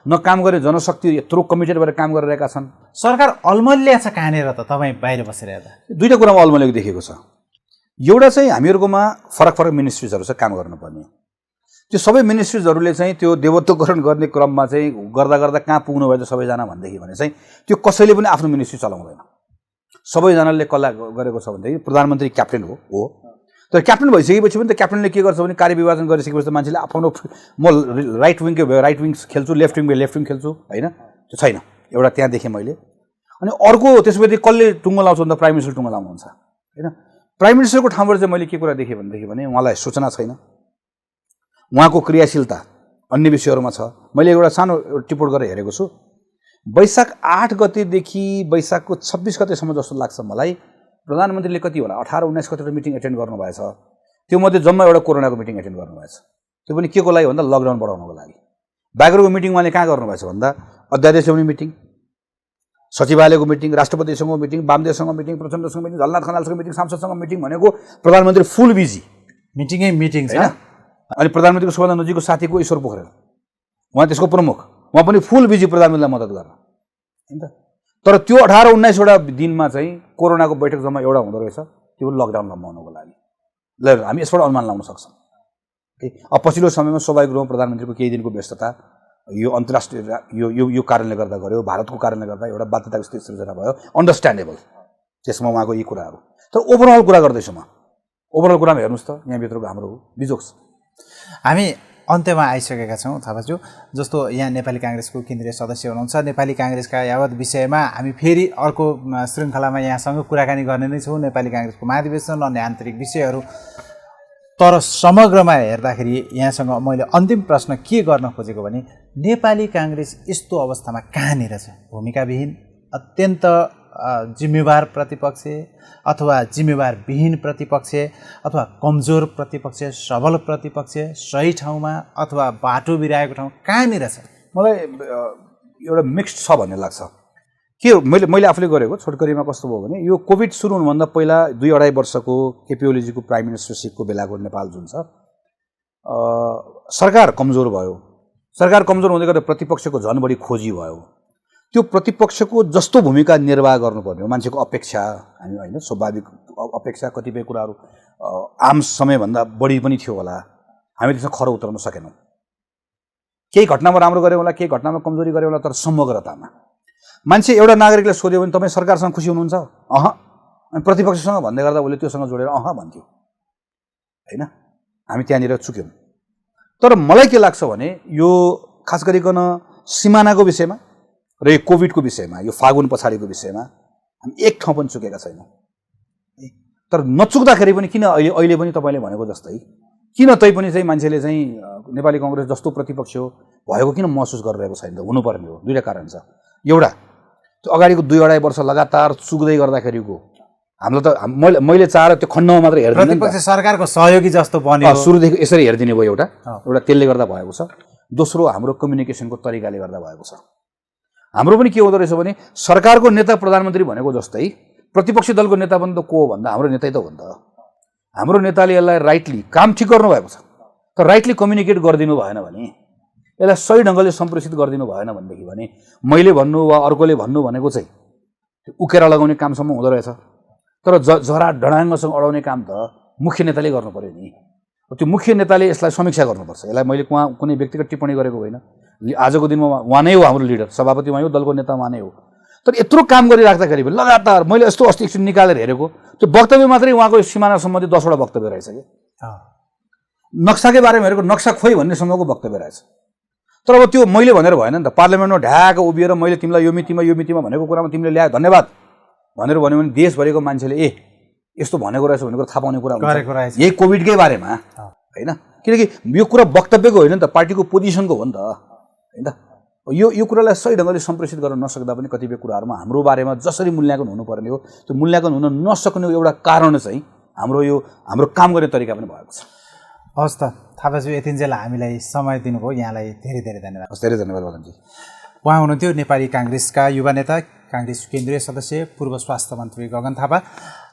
न काम गर्ने जनशक्ति यत्रो कमिटेड भएर काम गरिरहेका छन्। सरकार अलमल्य छ कहाँनिर त तपाईँ बाहिर बसेर हेर्दा? दुईवटा कुरामा अलमल्य देखेको छ। एउटा चाहिँ हामीहरूकोमा फरक मिनिस्ट्रिजहरू छ काम गर्नुपर्ने। त्यो सबै मिनिस्ट्रिजहरूले चाहिँ त्यो देवत्वकरण गर्ने क्रममा चाहिँ गर्दा गर्दा कहाँ पुग्नु भयो त सबैजना भनेदेखि भने चाहिँ त्यो कसैले पनि आफ्नो मिनिस्ट्री चलाउँदैन। सबैजनाले कल्ला गरेको छ भनेदेखि प्रधानमन्त्री क्याप्टेन हो। तर क्याप्टेन भइसकेपछि पनि त क्याप्टेनले के गर्छ भने कार्यविभाजन गरिसकेपछि त मान्छेले आफ्नो म राइट विङकै भयो राइट विङ खेल्छु, लेफ्ट विङ भयो लेफ्ट विङ खेल्छु, होइन? त्यो छैन। एउटा त्यहाँ देखेँ मैले। अनि अर्को त्यसपछि कसले टुङ्गो लाउँछ भने त प्राइम मिनिस्टर टुङ्गो लाउनुहुन्छ, होइन? प्राइम मिनिस्टरको ठाउँबाट चाहिँ मैले के कुरा देखेँ भनेदेखि भने उहाँलाई सूचना छैन, उहाँको क्रियाशीलता अन्य विषयहरूमा छ। मैले एउटा सानो टिपोट गरेर हेरेको छु। वैशाख 8 गतेदेखि वैशाखको 26 गतेसम्म जस्तो लाग्छ मलाई प्रधानमन्त्रीले कति होला 18-19 गतेको मिटिङ एटेन्ड गर्नुभएछ। त्यो मध्ये जम्मा एउटा कोरोनाको मिटिङ एटेन्ड गर्नुभएछ। त्यो पनि के को लागि भन्दा लकडाउन बढाउनको लागि। बागरको मिटिङ उहाँले कहाँ गर्नुभएछ भन्दा अध्यादेश ल्याउने मिटिङ, सचिवालयको मिटिङ, राष्ट्रपतिसँगको मिटिङ, वामदेवसँग मिटिङ, प्रचण्डसँग मिटिङ, झलनाथ खनालसँग मिटिङ, सांसदसँग मिटिङ भनेको प्रधानमन्त्री फुल बिजी। मिटिङै मिटिङ छ। अनि प्रधानमन्त्रीको सबभन्दा नजिकको साथीको ईश्वर पोखरेल, उहाँ त्यसको प्रमुख, उहाँ पनि फुल बिजी प्रधानमन्त्रीलाई मद्दत गर्न, होइन त? तर त्यो 18-19 वटा दिनमा चाहिँ कोरोनाको बैठक जम्मा एउटा हुँदो रहेछ, त्यो पनि लकडाउन लम्बाउनको लागि। ल हामी यसबाट अनुमान लगाउन सक्छौँ। अब पछिल्लो समयमा स्वाभाविक रूपमा प्रधानमन्त्रीको केही दिनको व्यस्तता यो अन्तर्राष्ट्रिय यो कारणले गर्दा गर्यो, भारतको कारणले गर्दा एउटा बाध्यताको स्थिति सृजना भयो, अन्डरस्ट्यान्डेबल त्यसमा उहाँको यी कुराहरू। तर ओभरअल कुरा गर्दैछु म, ओभरअल कुरामा हेर्नुहोस् त यहाँभित्रको हाम्रो बिजोक्स। हामी अन्त्यमा आइसकेका छौँ थापाज्यू। जस्तो यहाँ नेपाली काङ्ग्रेसको केन्द्रीय सदस्य हुनुहुन्छ, नेपाली काङ्ग्रेसका यावत विषयमा हामी फेरि अर्को श्रृङ्खलामा यहाँसँग कुराकानी गर्ने नै छौँ, नेपाली काङ्ग्रेसको महाधिवेशन अन्य आन्तरिक विषयहरू। तर समग्रमा हेर्दाखेरि यहाँसँग मैले अन्तिम प्रश्न के गर्न खोजेको भने नेपाली काङ्ग्रेस यस्तो अवस्थामा कहाँनिर छ? भूमिकाविहीन, अत्यन्त जिम्मेवार प्रतिपक्ष अथवा जिम्मेवार विहीन प्रतिपक्ष अथवा कमजोर प्रतिपक्ष, सबल प्रतिपक्ष, सही ठाउँमा अथवा बाटो बिराएको ठाउँ कहाँनिर छ? मलाई एउटा मिक्स्ड छ भन्ने लाग्छ। के मैले आफूले गरेको छोटकरीमा कस्तो भयो भने यो कोभिड सुरु हुनुभन्दा पहिला 2-2.5 वर्षको केपी ओलीजीको प्राइम मिनिस्टरसिपको बेलाको नेपाल जुन छ सरकार कमजोर भयो। सरकार कमजोर हुँदै गर्दा प्रतिपक्षको झन् बढी खोजी भयो। त्यो प्रतिपक्षको जस्तो भूमिका निर्वाह गर्नुपर्ने हो, मान्छेको अपेक्षा, हामी होइन स्वाभाविक अपेक्षा कतिपय कुराहरू आम समयभन्दा बढी पनि थियो होला, हामी त्यसमा खरो उत्रन सकेनौँ। केही घटनामा राम्रो गऱ्यौँ होला, केही घटनामा कमजोरी गऱ्यौँ होला, तर समग्रतामा मान्छे एउटा नागरिकलाई सोध्यो भने तपाईँ सरकारसँग खुसी हुनुहुन्छ? अह। अनि प्रतिपक्षसँग भन्दै गर्दा उसले त्योसँग जोडेर अह भन्थ्यो, होइन? हामी त्यहाँनिर चुक्यौँ। तर मलाई के लाग्छ भने यो खास गरिकन सिमानाको विषयमा र यो कोभिडको विषयमा, यो फागुन पछाडिको विषयमा हामी एक ठाउँ पनि चुकेका छैनौँ। तर नचुक्दाखेरि पनि किन अहिले पनि तपाईँले भनेको जस्तै किन तैपनि चाहिँ मान्छेले चाहिँ नेपाली कङ्ग्रेस जस्तो प्रतिपक्ष हो भएको किन महसुस गरिरहेको छैन? त हुनुपर्ने हो। दुईवटा कारण छ। एउटा त्यो अगाडिको 2-2.5 वर्ष लगातार चुक्दै गर्दाखेरिको हामीलाई त मैले चाहेर त्यो खण्डमा मात्र हेर्दिनँ, प्रतिपक्ष सरकारको सहयोगी जस्तो बन्यो, सुरुदेखि यसरी हेरिदिने भयो। एउटा त्यसले गर्दा भएको छ। दोस्रो हाम्रो कम्युनिकेसनको तरिकाले गर्दा भएको छ। हाम्रो पनि के हुँदो रहेछ भने सरकारको नेता प्रधानमन्त्री भनेको जस्तै प्रतिपक्षी दलको नेता पनि त को हो भन्दा हाम्रो नेतै त हो नि त। हाम्रो नेताले यसलाई राइटली काम ठिक गर्नुभएको छ तर राइटली कम्युनिकेट गरिदिनु भएन भने यसलाई सही ढङ्गले सम्प्रेषित गरिदिनु भएन भनेदेखि भने मैले भन्नु वा अर्कोले भन्नु भनेको चाहिँ उकेरा लगाउने कामसम्म हुँदो रहेछ तर जरा डडाङ्गसँग अडाउने काम त मुख्य नेताले गर्नु पर्यो नि त्यो मुख्य नेताले यसलाई समीक्षा गर्नुपर्छ यसलाई मैले कुनै व्यक्तिगत टिप्पणी गरेको होइन आजको दिनमा उहाँ नै हो हाम्रो लिडर सभापति उहाँ हो दलको नेता उहाँ नै हो तर यत्रो काम गरिराख्दाखेरि लगातार मैले यस्तो अस्ति एकछिन निकालेर हेरेको त्यो वक्तव्य मात्रै उहाँको सिमाना सम्बन्धी 10वटा वक्तव्य रहेछ कि नक्साकै बारेमा हेरेको नक्सा खोइ भन्नेसम्मको वक्तव्य रहेछ तर अब त्यो मैले भनेर भएन नि त पार्लियामेन्टमा ढ्याक उभिएर मैले तिमीलाई यो मितिमा भनेको कुरामा तिमीले ल्याए धन्यवाद भनेर भन्यो भने देशभरिको मान्छेले यस्तो भनेको रहेछ भन्ने कुरा थाहा पाउने कुरा हुन्छ यही कोभिडकै बारेमा होइन किनकि यो कुरा वक्तव्यको होइन नि त पार्टीको पोजिसनको हो नि त होइन यो कुरालाई सही ढङ्गले सम्प्रेषित गर्न नसक्दा पनि कतिपय कुराहरूमा हाम्रो बारेमा जसरी मूल्याङ्कन हुनुपर्ने हो त्यो मूल्याङ्कन हुन नसक्ने एउटा कारण चाहिँ हाम्रो काम गर्ने तरिका पनि भएको छ हवस् त थापाज्यू यतिन्जेल हामीलाई समय दिनुभयो यहाँलाई धेरै धेरै धन्यवाद धेरै धन्यवाद बलनजी उहाँ हुनुहुन्थ्यो नेपाली काङ्ग्रेसका युवा नेता काङ्ग्रेस केन्द्रीय सदस्य पूर्व स्वास्थ्य मन्त्री गगन थापा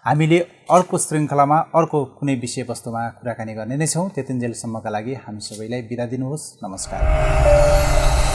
हामीले अर्को श्रृङ्खलामा अर्को कुनै विषयवस्तुमा कुराकानी गर्ने नै छौँ त्यतिन्जेलसम्मका लागि हामी सबैलाई बिदा दिनुहोस् नमस्कार